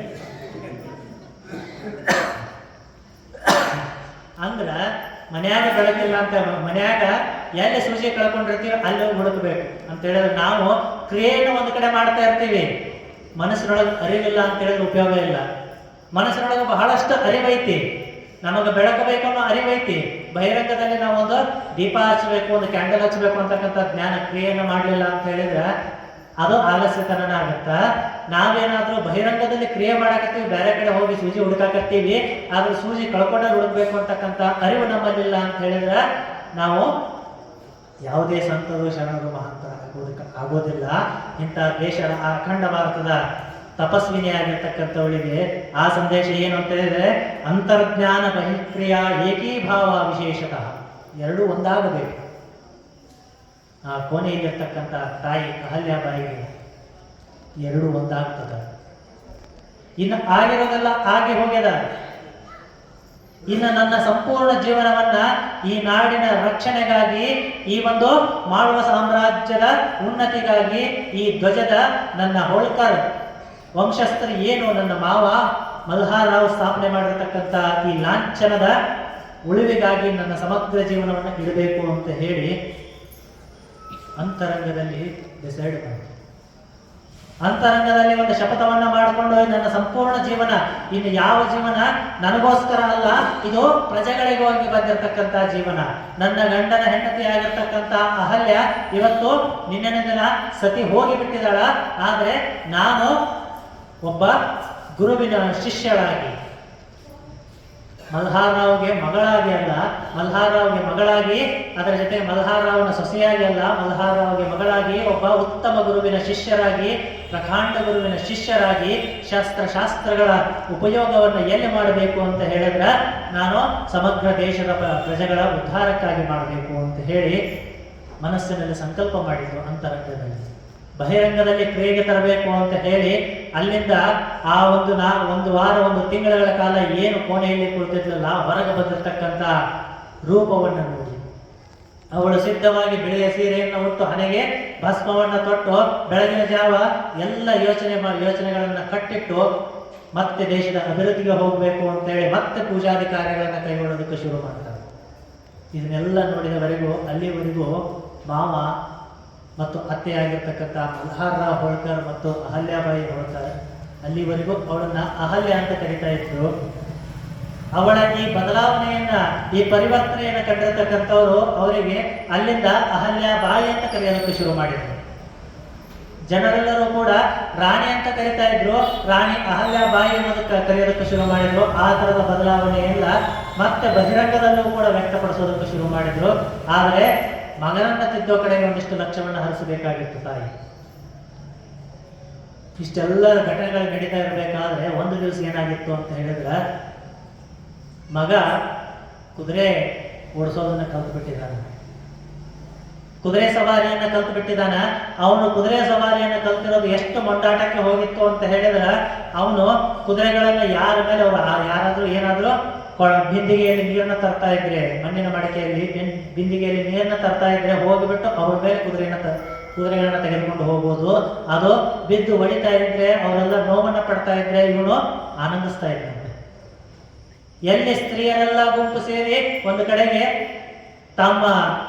[SPEAKER 1] ಅಂದ್ರ ಮನ್ಯಾಗ ಬೆಳಕಿಲ್ಲ ಅಂತ, ಮನ್ಯಾಗ ಎಲ್ಲಿ ಸೂಜಿ ಕಳ್ಕೊಂಡಿರ್ತೀವಿ ಅಲ್ಲಿ ಹುಡುಕಬೇಕು ಅಂತ ಹೇಳಿದ್ರೆ, ನಾವು ಕ್ರಿಯೆಯನ್ನು ಒಂದು ಕಡೆ ಮಾಡ್ತಾ ಇರ್ತೀವಿ, ಮನಸ್ಸಿನೊಳಗೆ ಅರಿವಿಲ್ಲ ಅಂತ ಹೇಳಿದ್ರೆ ಉಪಯೋಗ ಇಲ್ಲ. ಮನಸ್ಸಿನೊಳಗೆ ಬಹಳಷ್ಟು ಅರಿವೈತಿ, ನಮಗೆ ಬೆಳಕಬೇಕು ಅನ್ನೋ ಅರಿವೈತಿ. ಬಹಿರಂಗದಲ್ಲಿ ನಾವು ಒಂದು ದೀಪ ಹಚ್ಚಬೇಕು, ಒಂದು ಕ್ಯಾಂಡಲ್ ಹಚ್ಚಬೇಕು ಅಂತಕ್ಕಂಥ ಜ್ಞಾನ ಕ್ರಿಯೆಯನ್ನು ಮಾಡಲಿಲ್ಲ ಅಂತ ಹೇಳಿದ್ರೆ ಅದು ಆಲಸ್ಯತನ ಆಗುತ್ತ. ನಾವೇನಾದ್ರೂ ಬಹಿರಂಗದಲ್ಲಿ ಕ್ರಿಯೆ ಮಾಡಾಕತ್ತೀವಿ, ಬೇರೆ ಕಡೆ ಹೋಗಿ ಸೂಜಿ ಹುಡುಕಾಕತ್ತೀವಿ, ಆದ್ರೆ ಸೂಜಿ ಕಳ್ಕೊಂಡ ಹುಡುಕ್ಬೇಕು ಅಂತಕ್ಕಂಥ ಅರಿವು ನಮ್ಮಲ್ಲಿಲ್ಲ ಅಂತ ಹೇಳಿದ್ರೆ ನಾವು ಯಾವುದೇ ಸಂತರು ಶರಣರು ಮಹಂತರ ಆಗೋದಿಲ್ಲ. ಇಂಥ ದೇಶದ ಅಖಂಡ ಭಾರತದ ತಪಸ್ವಿನಿಯಾಗಿರ್ತಕ್ಕಂಥವಳಿಗೆ ಆ ಸಂದೇಶ ಏನು ಅಂತ ಹೇಳಿದ್ರೆ, ಅಂತರ್ಜ್ಞಾನ ಬಹಿಕ್ರಿಯಾ ಏಕೀಭಾವ ವಿಶೇಷತಃ, ಎರಡೂ ಒಂದಾಗಬೇಕು. ಆ ಕೋಣೆಯಲ್ಲಿರ್ತಕ್ಕಂಥ ತಾಯಿ ಅಹಲ್ಯಾಬಾಯಿಗೆ ಎರಡೂ ಒಂದಾಗ್ತದ. ಇನ್ನು ಆಗಿರೋದೆಲ್ಲ ಆಗಿ ಹೋಗ್ಯದ. ಇನ್ನು ನನ್ನ ಸಂಪೂರ್ಣ ಜೀವನವನ್ನ ಈ ನಾಡಿನ ರಕ್ಷಣೆಗಾಗಿ, ಈ ಒಂದು ಮಾಳುವ ಸಾಮ್ರಾಜ್ಯದ ಉನ್ನತಿಗಾಗಿ, ಈ ಧ್ವಜದ ನನ್ನ ಹೋಳ್ಕರ್ ವಂಶಸ್ಥರು ಏನು ನನ್ನ ಮಾವ ಮಲ್ಹಾರ್ ರಾವ್ ಸ್ಥಾಪನೆ ಮಾಡಿರ್ತಕ್ಕಂಥ ಈ ಲಾಂಛನದ ಉಳಿವಿಗಾಗಿ ನನ್ನ ಸಮಗ್ರ ಜೀವನವನ್ನು ಇಡಬೇಕು ಅಂತ ಹೇಳಿ ಅಂತರಂಗದಲ್ಲಿ ಡಿಸೈಡ್ ಮಾಡಿ, ಅಂತರಂಗದಲ್ಲಿ ಒಂದು ಶಪಥವನ್ನ ಮಾಡಿಕೊಂಡು, ನನ್ನ ಸಂಪೂರ್ಣ ಜೀವನ, ಇನ್ನು ಯಾವ ಜೀವನ ನನಗೋಸ್ಕರ ಅಲ್ಲ, ಇದು ಪ್ರಜೆಗಳಿಗಾಗಿ ಬಂದಿರತಕ್ಕಂಥ ಜೀವನ. ನನ್ನ ಗಂಡನ ಹೆಂಡತಿ ಆಗಿರ್ತಕ್ಕಂಥ ಅಹಲ್ಯ ಇವತ್ತು ನಿನ್ನೆ ದಿನ ಸತಿ ಹೋಗಿಬಿಟ್ಟಿದ್ದಾಳ. ಆದರೆ ನಾನು ಒಬ್ಬ ಗುರುವಿನ ಶಿಷ್ಯಳಾಗಿ, ಮಲ್ಹಾರ್ ರಾವ್ಗೆ ಮಗಳಾಗಿ ಅಲ್ಲ, ಮಲ್ಹಾರ್ ರಾವ್ಗೆ ಮಗಳಾಗಿ, ಅದರ ಜೊತೆ ಮಲ್ಹಾರ್ ರಾವ್ನ ಸೊಸೆಯಾಗಿ ಅಲ್ಲ, ಮಲ್ಹಾರ್ ರಾವ್ಗೆ ಮಗಳಾಗಿ, ಒಬ್ಬ ಉತ್ತಮ ಗುರುವಿನ ಶಿಷ್ಯರಾಗಿ, ಪ್ರಕಾಂಡ ಗುರುವಿನ ಶಿಷ್ಯರಾಗಿ, ಶಾಸ್ತ್ರಗಳ ಉಪಯೋಗವನ್ನು ಎಲ್ಲಿ ಮಾಡಬೇಕು ಅಂತ ಹೇಳಿದ್ರೆ, ನಾನು ಸಮಗ್ರ ದೇಶದ ಪ್ರಜೆಗಳ ಉದ್ಧಾರಕ್ಕಾಗಿ ಮಾಡಬೇಕು ಅಂತ ಹೇಳಿ ಮನಸ್ಸಿನಲ್ಲಿ ಸಂಕಲ್ಪ ಮಾಡಿದ್ರು. ಅಂತರಂಗದಲ್ಲಿ ಬಹಿರಂಗದಲ್ಲಿ ಕ್ರಿಯೆಗೆ ತರಬೇಕು ಅಂತ ಹೇಳಿ ಅಲ್ಲಿಂದ ಆ ಒಂದು ವಾರ, ಒಂದು ತಿಂಗಳ ಕಾಲ ಏನು ಕೋಣೆಯಲ್ಲಿ ಕುಳಿತಿದ್ಲಲ್ಲ, ಹೊರಗೆ ಬಂದಿರತಕ್ಕಂಥ ರೂಪವನ್ನು ನೋಡಿ ಅವಳು ಸಿದ್ಧವಾಗಿ ಬಿಳಿಯ ಸೀರೆಯನ್ನು ಉಟ್ಟು, ಹಣೆಗೆ ಭಸ್ಮವನ್ನು ತೊಟ್ಟು, ಬೆಳಗಿನ ಜಾವ ಎಲ್ಲ ಯೋಚನೆಗಳನ್ನು ಕಟ್ಟಿಟ್ಟು ಮತ್ತೆ ದೇಶದ ಅಭಿವೃದ್ಧಿಗೆ ಹೋಗಬೇಕು ಅಂತ ಹೇಳಿ ಮತ್ತೆ ಪೂಜಾದಿ ಕಾರ್ಯಗಳನ್ನು ಕೈಗೊಳ್ಳೋದಕ್ಕೆ ಶುರು ಮಾಡ್ತಾರೆ. ಇದನ್ನೆಲ್ಲ ನೋಡಿದವರೆಗೂ, ಅಲ್ಲಿವರೆಗೂ ಮಾವ ಮತ್ತು ಅತ್ತೆಯಾಗಿರ್ತಕ್ಕಂಥ ಮಲ್ಹಾರ್ ರಾವ್ ಹೋಳ್ಕರ್ ಮತ್ತು ಅಹಲ್ಯಾಬಾಯಿ ಹೋಳ್ಕರ್ ಅಲ್ಲಿವರೆಗೂ ಅವಳನ್ನ ಅಹಲ್ಯ ಅಂತ ಕರೀತಾ ಇದ್ರು. ಅವಳ ಈ ಬದಲಾವಣೆಯನ್ನ, ಈ ಪರಿವರ್ತನೆಯನ್ನು ಕಂಡಿರ್ತಕ್ಕಂಥವ್ರು ಅವರಿಗೆ ಅಲ್ಲಿಂದ ಅಹಲ್ಯಾಬಾಯಿ ಅಂತ ಕರೆಯೋದಕ್ಕೆ ಶುರು ಮಾಡಿದ್ರು. ಜನರೆಲ್ಲರೂ ಕೂಡ ರಾಣಿ ಅಂತ ಕರೀತಾ ಇದ್ರು, ರಾಣಿ ಅಹಲ್ಯಾಬಾಯಿ ಅನ್ನೋದಕ್ಕೆ ಕರೆಯೋದಕ್ಕೆ ಶುರು ಮಾಡಿದ್ರು. ಆ ಥರದ ಬದಲಾವಣೆಯೆಲ್ಲ ಮತ್ತೆ ಬಹಿರಂಗದಲ್ಲೂ ಕೂಡ ವ್ಯಕ್ತಪಡಿಸೋದಕ್ಕೆ ಶುರು ಮಾಡಿದ್ರು. ಆದರೆ ಮಗನನ್ನ ತಿದ್ದೋ ಕಡೆಗೆ ಒಂದಿಷ್ಟು ಲಕ್ಷ್ಯವನ್ನು ಹರಿಸಬೇಕಾಗಿತ್ತು ತಾಯಿ. ಇಷ್ಟೆಲ್ಲ ಘಟನೆಗಳು ನಡೀತಾ ಇರಬೇಕಾದ್ರೆ ಒಂದು ದಿವಸ ಏನಾಗಿತ್ತು ಅಂತ ಹೇಳಿದ್ರೆ, ಮಗ ಕುದುರೆ ಓಡಿಸೋದನ್ನ ಕಲ್ತು ಬಿಟ್ಟಿದ್ದಾನೆ. ಕುದುರೆ ಸವಾರಿಯನ್ನ ಕಲ್ತು ಬಿಟ್ಟಿದ್ದಾನ. ಅವನು ಕುದುರೆ ಸವಾರಿಯನ್ನ ಕಲ್ತಿರೋದು ಎಷ್ಟು ಮೊಂಡಾಟಕ್ಕೆ ಹೋಗಿತ್ತು ಅಂತ ಹೇಳಿದ್ರೆ, ಅವನು ಕುದುರೆಗಳನ್ನ ಯಾರ ಮೇಲೆ ಅವರು ಯಾರಾದ್ರೂ ಏನಾದ್ರೂ ಬಿಂದಿಗೆಯಲ್ಲಿ ನೀರನ್ನ ತರ್ತಾ ಇದ್ರೆ, ಮಣ್ಣಿನ ಮಡಿಕೆಯಲ್ಲಿ ಬಿಂದಿಗೆಯಲ್ಲಿ ನೀರನ್ನ ತರ್ತಾ ಇದ್ರೆ ಹೋಗಿಬಿಟ್ಟು ಅವ್ರ ಮೇಲೆ ಕುದುರೆಗಳನ್ನ ತೆಗೆದುಕೊಂಡು ಹೋಗ್ಬೋದು. ಅದು ಬಿದ್ದು ಹೊಡಿತಾ ಇದ್ರೆ ಅವರೆಲ್ಲ ನೋವನ್ನ ಪಡ್ತಾ ಇದ್ರೆ ಇವನು ಆನಂದಿಸ್ತಾ ಇದ್ದಾನೆ. ಎಲ್ಲಿ ಸ್ತ್ರೀಯರೆಲ್ಲ ಗುಂಪು ಸೇರಿ ಒಂದು ಕಡೆಗೆ ತಮ್ಮ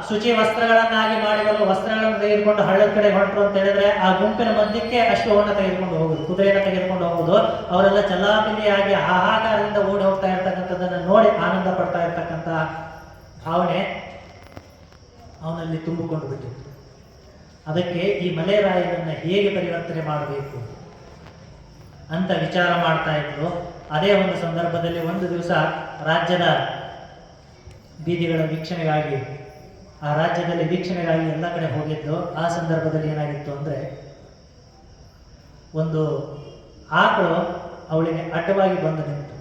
[SPEAKER 1] ಶುಚಿ ವಸ್ತ್ರಗಳನ್ನಾಗಿ ಮಾಡಿಕೊಂಡು ವಸ್ತ್ರಗಳನ್ನು ತೆಗೆದುಕೊಂಡು ಹಳ್ಳದ ಕಡೆ ಹೊರಟರು ಅಂತ ಹೇಳಿದ್ರೆ, ಆ ಗುಂಪಿನ ಮಧ್ಯಕ್ಕೆ ಅಶ್ವವನ್ನು ತೆಗೆದುಕೊಂಡು ಹೋಗುದು, ಕುದುರೆಯನ್ನು ತೆಗೆದುಕೊಂಡು ಹೋಗುದು. ಅವರೆಲ್ಲ ಚಲಾಪಿಲಿಯಾಗಿ ಹಾಹಾಕಾರದಿಂದ ಓಡಿ ಹೋಗ್ತಾ ಇರ್ತಕ್ಕಂಥದ್ದನ್ನು ನೋಡಿ ಆನಂದ ಪಡ್ತಾ ಇರ್ತಕ್ಕಂಥ ಭಾವನೆ ಅವನಲ್ಲಿ ತುಂಬಿಕೊಂಡು ಬಿಟ್ಟಿತ್ತು. ಅದಕ್ಕೆ ಈ ಮಲೆರಾಯನನ್ನ ಹೇಗೆ ಪರಿವರ್ತನೆ ಮಾಡಬೇಕು ಅಂತ ವಿಚಾರ ಮಾಡ್ತಾ ಇದ್ರು. ಅದೇ ಒಂದು ಸಂದರ್ಭದಲ್ಲಿ ಒಂದು ದಿವಸ ರಾಜ್ಯದ ಬೀದಿಗಳ ವೀಕ್ಷಣೆಗಾಗಿ, ಆ ರಾಜ್ಯದಲ್ಲಿ ವೀಕ್ಷಣೆಗಾಗಿ ಎಲ್ಲ ಕಡೆ ಹೋಗಿದ್ದು. ಆ ಸಂದರ್ಭದಲ್ಲಿ ಏನಾಗಿತ್ತು ಅಂದರೆ, ಒಂದು ಆಕಳು ಅವಳಿಗೆ ಅಡ್ಡವಾಗಿ ಬಂದು ನಿಂತು.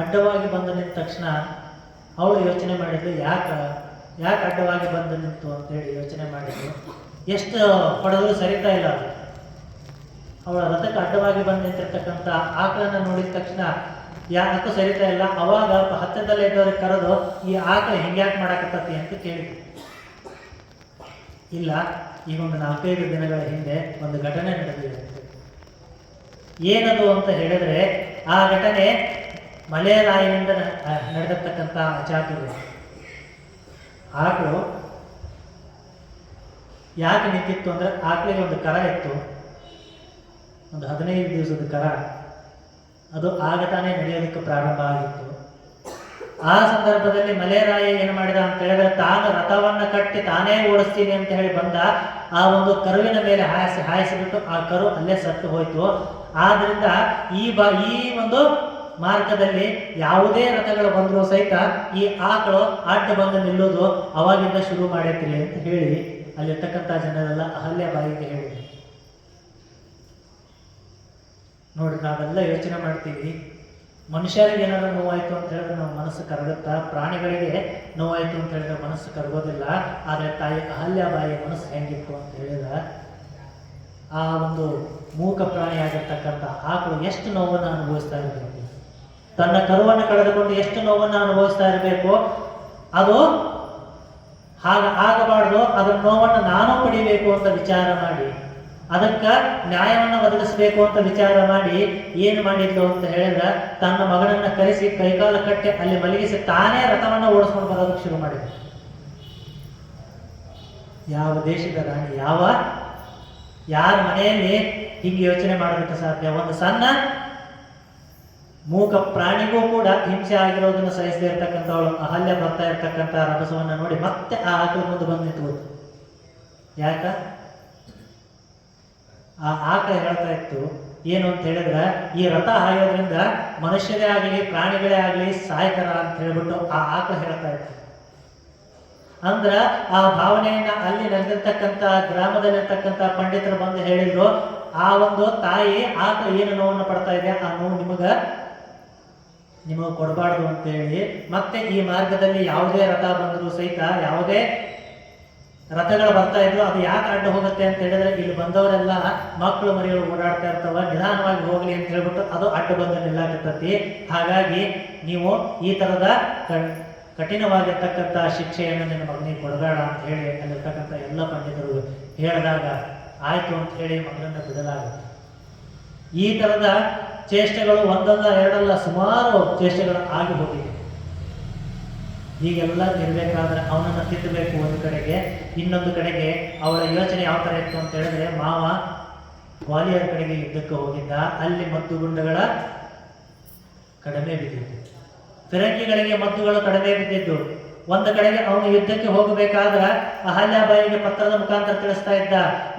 [SPEAKER 1] ಅಡ್ಡವಾಗಿ ಬಂದು ನಿಂತ ತಕ್ಷಣ ಅವಳು ಯೋಚನೆ ಮಾಡಿದ್ಲು, ಯಾಕೆ ಅಡ್ಡವಾಗಿ ಬಂದು ನಿಂತು ಅಂತೇಳಿ ಯೋಚನೆ ಮಾಡಿದ್ಲು. ಎಷ್ಟು ಹೊಡೆದ್ರು ಸರಿತಾ ಇಲ್ಲ ಅದು. ಅವಳ ರಥಕ್ಕೆ ಅಡ್ಡವಾಗಿ ಬಂದು ನಿಂತಿರ್ತಕ್ಕಂಥ ಆಕಳನ್ನು ನೋಡಿದ ತಕ್ಷಣ ಯಾಕೂ ಸರಿತಾ ಇಲ್ಲ. ಅವಾಗ ಹತ್ತಿರದಲ್ಲೇ ಇದ್ದವ್ರಿಗೆ ಕರೆದು, ಈ ಆಕಳ ಹಿಂಗ್ಯಾಕೆ ಮಾಡಾಕತ್ತತಿ ಅಂತ ಕೇಳಿದ್ರು. ಇಲ್ಲ, ಈಗ ಒಂದು 4-5 ದಿನಗಳ ಹಿಂದೆ ಒಂದು ಘಟನೆ ನಡೆದಿದೆ. ಏನದು ಅಂತ ಹೇಳಿದ್ರೆ, ಆ ಘಟನೆ ಮಲೆರಾಯನಿಂದ ನಡೆದಿರ್ತಕ್ಕಂಥ ಅಚಾತುರ್ಯ. ಆಕಳು ಯಾಕೆ ನಿಂತಿತ್ತು ಅಂದ್ರೆ, ಆಕಳಿಗೆ ಒಂದು ಕರ ಇತ್ತು, ಒಂದು 15 ದಿವಸದ ಕರ. ಅದು ಆಗ ತಾನೇ ನಡೆಯೋದಕ್ಕೆ ಪ್ರಾರಂಭ ಆಗಿತ್ತು. ಆ ಸಂದರ್ಭದಲ್ಲಿ ಮಲೆರಾಯ ಏನು ಮಾಡಿದ ಅಂತ ಹೇಳಿದ್ರೆ, ತಾನು ರಥವನ್ನ ಕಟ್ಟಿ ತಾನೇ ಓಡಿಸ್ತೀನಿ ಅಂತ ಹೇಳಿ ಬಂದ. ಆ ಒಂದು ಕರುವಿನ ಮೇಲೆ ಹಾಯಿಸಿಬಿಟ್ಟು ಆ ಕರು ಅಲ್ಲೇ ಸತ್ತು ಹೋಯ್ತು. ಆದ್ರಿಂದ ಈ ಒಂದು ಮಾರ್ಗದಲ್ಲಿ ಯಾವುದೇ ರಥಗಳು ಬಂದರೂ ಸಹಿತ ಈ ಆಕಳು ಅಡ್ಡ ಬಂದು ನಿಲ್ಲೋದು ಅವಾಗಿಂದ ಶುರು ಮಾಡೈತ್ರಿ ಅಂತ ಹೇಳಿ ಅಲ್ಲಿರ್ತಕ್ಕಂಥ ಜನರೆಲ್ಲ ಅಹಲ್ಯಾಬಾಯಿಗೆ ಹೇಳಿದ್ರು. ನೋಡ್ರಿ, ನಾವೆಲ್ಲ ಯೋಚನೆ ಮಾಡ್ತೀವಿ, ಮನುಷ್ಯರಿಗೆ ಏನಾದ್ರು ನೋವಾಯ್ತು ಅಂತ ಹೇಳಿದ್ರೆ ನಾವು ಮನಸ್ಸು ಕರಗುತ್ತಾ, ಪ್ರಾಣಿಗಳಿಗೆ ನೋವಾಯ್ತು ಅಂತ ಹೇಳಿದ್ರೆ ಮನಸ್ಸು ಕರಗೋದಿಲ್ಲ. ಆದರೆ ತಾಯಿ ಅಹಲ್ಯಾಬಾಯಿಯ ಮನಸ್ಸು ಹೆಂಗಿತ್ತು ಅಂತ ಹೇಳಿದ್ರೆ, ಆ ಒಂದು ಮೂಕ ಪ್ರಾಣಿಯಾಗಿರ್ತಕ್ಕಂಥ ಆಕಳು ಎಷ್ಟು ನೋವನ್ನು ಅನುಭವಿಸ್ತಾ ಇರಬೇಕು, ತನ್ನ ಕರುವನ್ನು ಕಳೆದುಕೊಂಡು ಎಷ್ಟು ನೋವನ್ನು ಅನುಭವಿಸ್ತಾ ಇರಬೇಕು. ಅದು ಆಗಬಾರ್ದು, ಅದರ ನೋವನ್ನು ನಾನು ಪಡಿಬೇಕು ಅಂತ ವಿಚಾರ ಮಾಡಿ, ಅದಕ್ಕೆ ನ್ಯಾಯವನ್ನು ಒದಗಿಸಬೇಕು ಅಂತ ವಿಚಾರ ಮಾಡಿ ಏನು ಮಾಡಿದ್ಲು ಅಂತ ಹೇಳಿದ್ರೆ, ತನ್ನ ಮಗಳನ್ನ ಕರೆಸಿ ಕೈಕಾಲು ಕಟ್ಟಿ ಅಲ್ಲಿ ಮಲಗಿಸಿ ತಾನೇ ರಥವನ್ನು ಓಡಿಸ್ಕೊಂಡು ಬರೋದಕ್ಕೆ ಶುರು ಮಾಡಿದ್ರು. ಯಾವ ದೇಶದ ರಾಣಿ, ಯಾರ ಮನೆಯಲ್ಲಿ ಹೀಗೆ ಯೋಚನೆ ಮಾಡೋದಕ್ಕೆ ಸಾಧ್ಯ? ಒಂದು ಸಣ್ಣ ಮೂಕ ಪ್ರಾಣಿಗೂ ಕೂಡ ಹಿಂಸೆ ಆಗಿರೋದನ್ನು ಸಹಿಸದೇ ಇರ್ತಕ್ಕಂಥವಳು ಅಹಲ್ಯ ಬರ್ತಾ ಇರ್ತಕ್ಕಂಥ ರಭಸವನ್ನ ನೋಡಿ ಮತ್ತೆ ಆ ಆಕಳ ಮುಂದೆ ಬಂದು ನಿಂತ್ಬೋದು. ಯಾಕ? ಆ ಆಕಳ ಹೇಳ್ತಾ ಇತ್ತು ಏನು ಅಂತ ಹೇಳಿದ್ರೆ, ಈ ರಥ ಹಾಯೋದ್ರಿಂದ ಮನುಷ್ಯರೇ ಆಗಲಿ ಪ್ರಾಣಿಗಳೇ ಆಗಲಿ ಸಾಯ್ತಾರ ಅಂತ ಹೇಳ್ಬಿಟ್ಟು ಆ ಆಕಳ ಹೇಳ್ತಾ ಇತ್ತು. ಅಂದ್ರ ಆ ಭಾವನೆಯನ್ನ ಅಲ್ಲಿ ನಡೆದಿರ್ತಕ್ಕಂಥ ಗ್ರಾಮದಲ್ಲಿರ್ತಕ್ಕಂಥ ಪಂಡಿತರು ಬಂದು ಹೇಳಿದ್ರು, ಆ ಒಂದು ತಾಯಿ ಆಕಳ ಏನು ನೋವನ್ನು ಪಡ್ತಾ ಇದೆ, ಆ ನೋವು ನಿಮಗೆ ಕೊಡಬಾರ್ದು ಅಂತೇಳಿ ಮತ್ತೆ ಈ ಮಾರ್ಗದಲ್ಲಿ ಯಾವುದೇ ರಥ ಬಂದರೂ ಸಹಿತ, ಯಾವುದೇ ರಥಗಳು ಬರ್ತಾ ಇದ್ರು, ಅದು ಯಾಕೆ ಅಡ್ಡ ಹೋಗುತ್ತೆ ಅಂತ ಹೇಳಿದ್ರೆ, ಇಲ್ಲಿ ಬಂದವರೆಲ್ಲ ಮಕ್ಕಳು ಮರಿಗಳು ಓಡಾಡ್ತಾ ಇರ್ತಾವ, ನಿಧಾನವಾಗಿ ಹೋಗ್ಲಿ ಅಂತ ಹೇಳ್ಬಿಟ್ಟು ಅದು ಅಡ್ಡ ಬಂದು ನಿಲ್ಲಾಕತ್ತತಿ. ಹಾಗಾಗಿ ನೀವು ಈ ತರದ ಕಠಿಣವಾಗಿರ್ತಕ್ಕಂಥ ಶಿಕ್ಷೆಯನ್ನು ನಿನ್ನ ಮಗನಿಗೆ ಕೊಡಬೇಡ ಅಂತ ಹೇಳಿ ಅಲ್ಲಿರ್ತಕ್ಕಂಥ ಎಲ್ಲ ಪಂಡಿತರು ಹೇಳಿದಾಗ ಆಯ್ತು ಅಂತ ಹೇಳಿ ಮಗನನ್ನು ಬಿಡಲಾಗುತ್ತೆ. ಈ ತರದ ಚೇಷ್ಟೆಗಳು ಒಂದಲ್ಲ ಎರಡಲ್ಲ ಸುಮಾರು ಚೇಷ್ಟೆಗಳು ಆಗಿ ಹೋಗಿದೆ. ಹೀಗೆಲ್ಲ ಇರಬೇಕಾದ್ರೆ ಅವನನ್ನು ತಿದ್ದಬೇಕು ಒಂದು ಕಡೆಗೆ, ಇನ್ನೊಂದು ಕಡೆಗೆ ಅವಳ ಯೋಚನೆ ಯಾವ ಥರ ಇತ್ತು ಅಂತ ಹೇಳಿದ್ರೆ, ಮಾವ ಗ್ವಾಲಿಯರ್ ಕಡೆಗೆ ಯುದ್ಧಕ್ಕೆ ಹೋಗಿದ್ದ, ಅಲ್ಲಿ ಮದ್ದುಗುಂಡಗಳ ಕಡಿಮೆ ಬಿದ್ದಿದ್ದು, ಫಿರಂಗಿಗಳಿಗೆ ಮದ್ದುಗಳು ಕಡಿಮೆ ಬಿದ್ದಿದ್ದು. ಒಂದು ಕಡೆಗೆ ಅವನು ಯುದ್ಧಕ್ಕೆ ಹೋಗಬೇಕಾದ್ರೆ ಅಹಲ್ಯಾಬಾಯಿಗೆ ಪತ್ರದ ಮುಖಾಂತರ ತಿಳಿಸ್ತಾ ಇದ್ದ,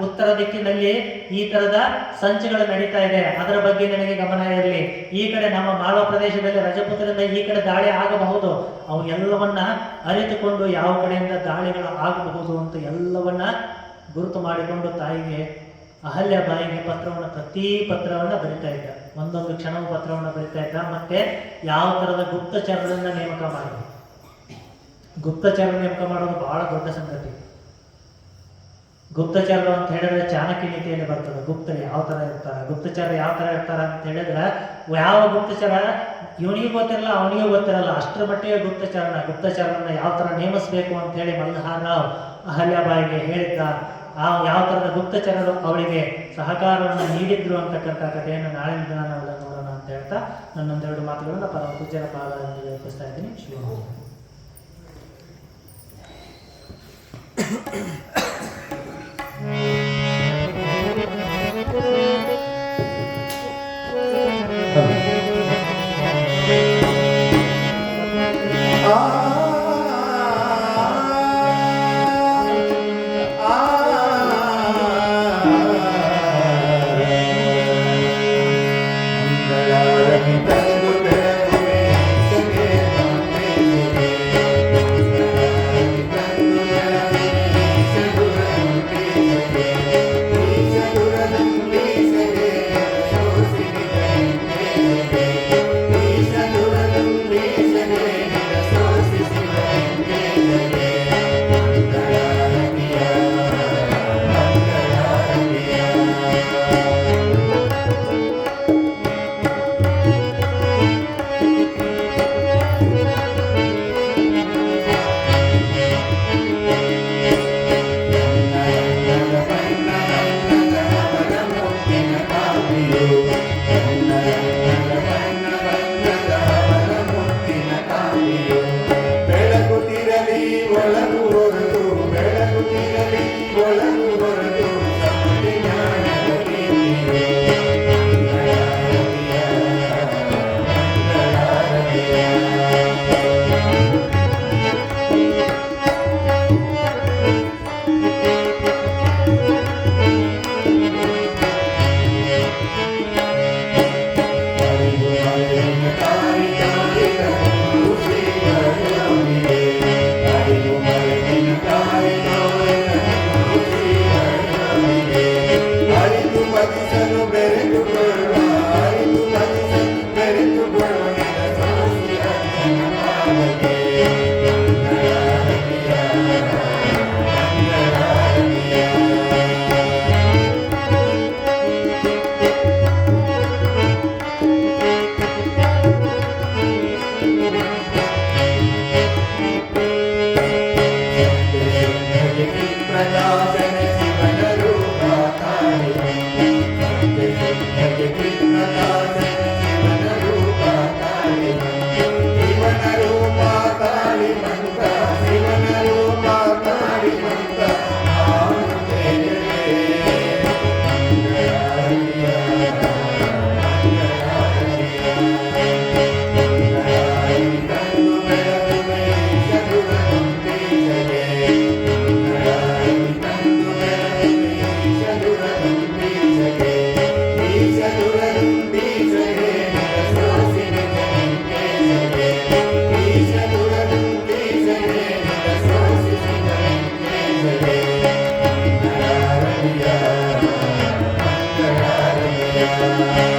[SPEAKER 1] ಉತ್ತರ ದಿಕ್ಕಿನಲ್ಲಿ ಈ ತರದ ಸಂಚುಗಳು ನಡೀತಾ ಇದೆ, ಅದರ ಬಗ್ಗೆ ನನಗೆ ಗಮನ ಇರಲಿ. ಈ ಕಡೆ ನಮ್ಮ ಮಾಳವ ಪ್ರದೇಶದಲ್ಲಿ ರಜಪುತ್ರರಿಂದ ಈ ಕಡೆ ದಾಳಿ ಆಗಬಹುದು, ಅವು ಎಲ್ಲವನ್ನ ಅರಿತುಕೊಂಡು ಯಾವ ಕಡೆಯಿಂದ ದಾಳಿಗಳು ಆಗಬಹುದು ಅಂತ ಎಲ್ಲವನ್ನ ಗುರುತು ಮಾಡಿಕೊಂಡು ತಾಯಿಗೆ ಅಹಲ್ಯಾಬಾಯಿಗೆ ಪ್ರತಿ ಪತ್ರವನ್ನು ಬರಿತಾ ಇದ್ದ, ಒಂದೊಂದು ಕ್ಷಣವೂ ಪತ್ರವನ್ನು ಬರಿತಾ ಇದ್ದ. ಮತ್ತೆ ಯಾವ ತರದ ಗುಪ್ತಚರರನ್ನ ನೇಮಕ ಮಾಡಿದ. ಗುಪ್ತಚರ ನೇಮಕ ಮಾಡೋದು ಬಹಳ ದೊಡ್ಡ ಸಂಗತಿ. ಗುಪ್ತಚರರು ಅಂತ ಹೇಳಿದ್ರೆ ಚಾಣಕ್ಯ ನೀತಿಯಲ್ಲಿ ಬರ್ತದೆ. ಗುಪ್ತರು ಯಾವ ಥರ ಇರ್ತಾರೆ, ಗುಪ್ತಚರ ಯಾವ ಥರ ಇರ್ತಾರೆ ಅಂತ ಹೇಳಿದ್ರೆ, ಯಾವ ಗುಪ್ತಚರ ಇವನಿಗೆ ಗೊತ್ತಿರಲ್ಲ ಅವನಿಗೆ ಗೊತ್ತಿರಲ್ಲ, ಅಷ್ಟರ ಮಟ್ಟಿಗೆ ಗುಪ್ತಚರನ ಯಾವ ಥರ ನೇಮಿಸಬೇಕು ಅಂತ ಹೇಳಿ ಮಲ್ಹಾರ್ ರಾವ್ ಅಹಲ್ಯಾಬಾಯಿಗೆ ಹೇಳಿದ್ದ. ಯಾವ ಥರದ ಗುಪ್ತಚರರು ಅವಳಿಗೆ ಸಹಕಾರವನ್ನು ನೀಡಿದ್ರು ಅಂತಕ್ಕಂಥ ಕಥೆಯನ್ನು ನಾಳಿನ ದಿನ ನಾವೆಲ್ಲ ನೋಡೋಣ ಅಂತ ಹೇಳ್ತಾ ನನ್ನೊಂದೆರಡು ಮಾತುಗಳನ್ನು ಪರಮ ಪೂಜ್ಯರ ಪಾದಗಳಿಗೆ ಅರ್ಪಿಸ್ತಾ ಇದ್ದೀನಿ. ಶಿವ
[SPEAKER 2] Yeah.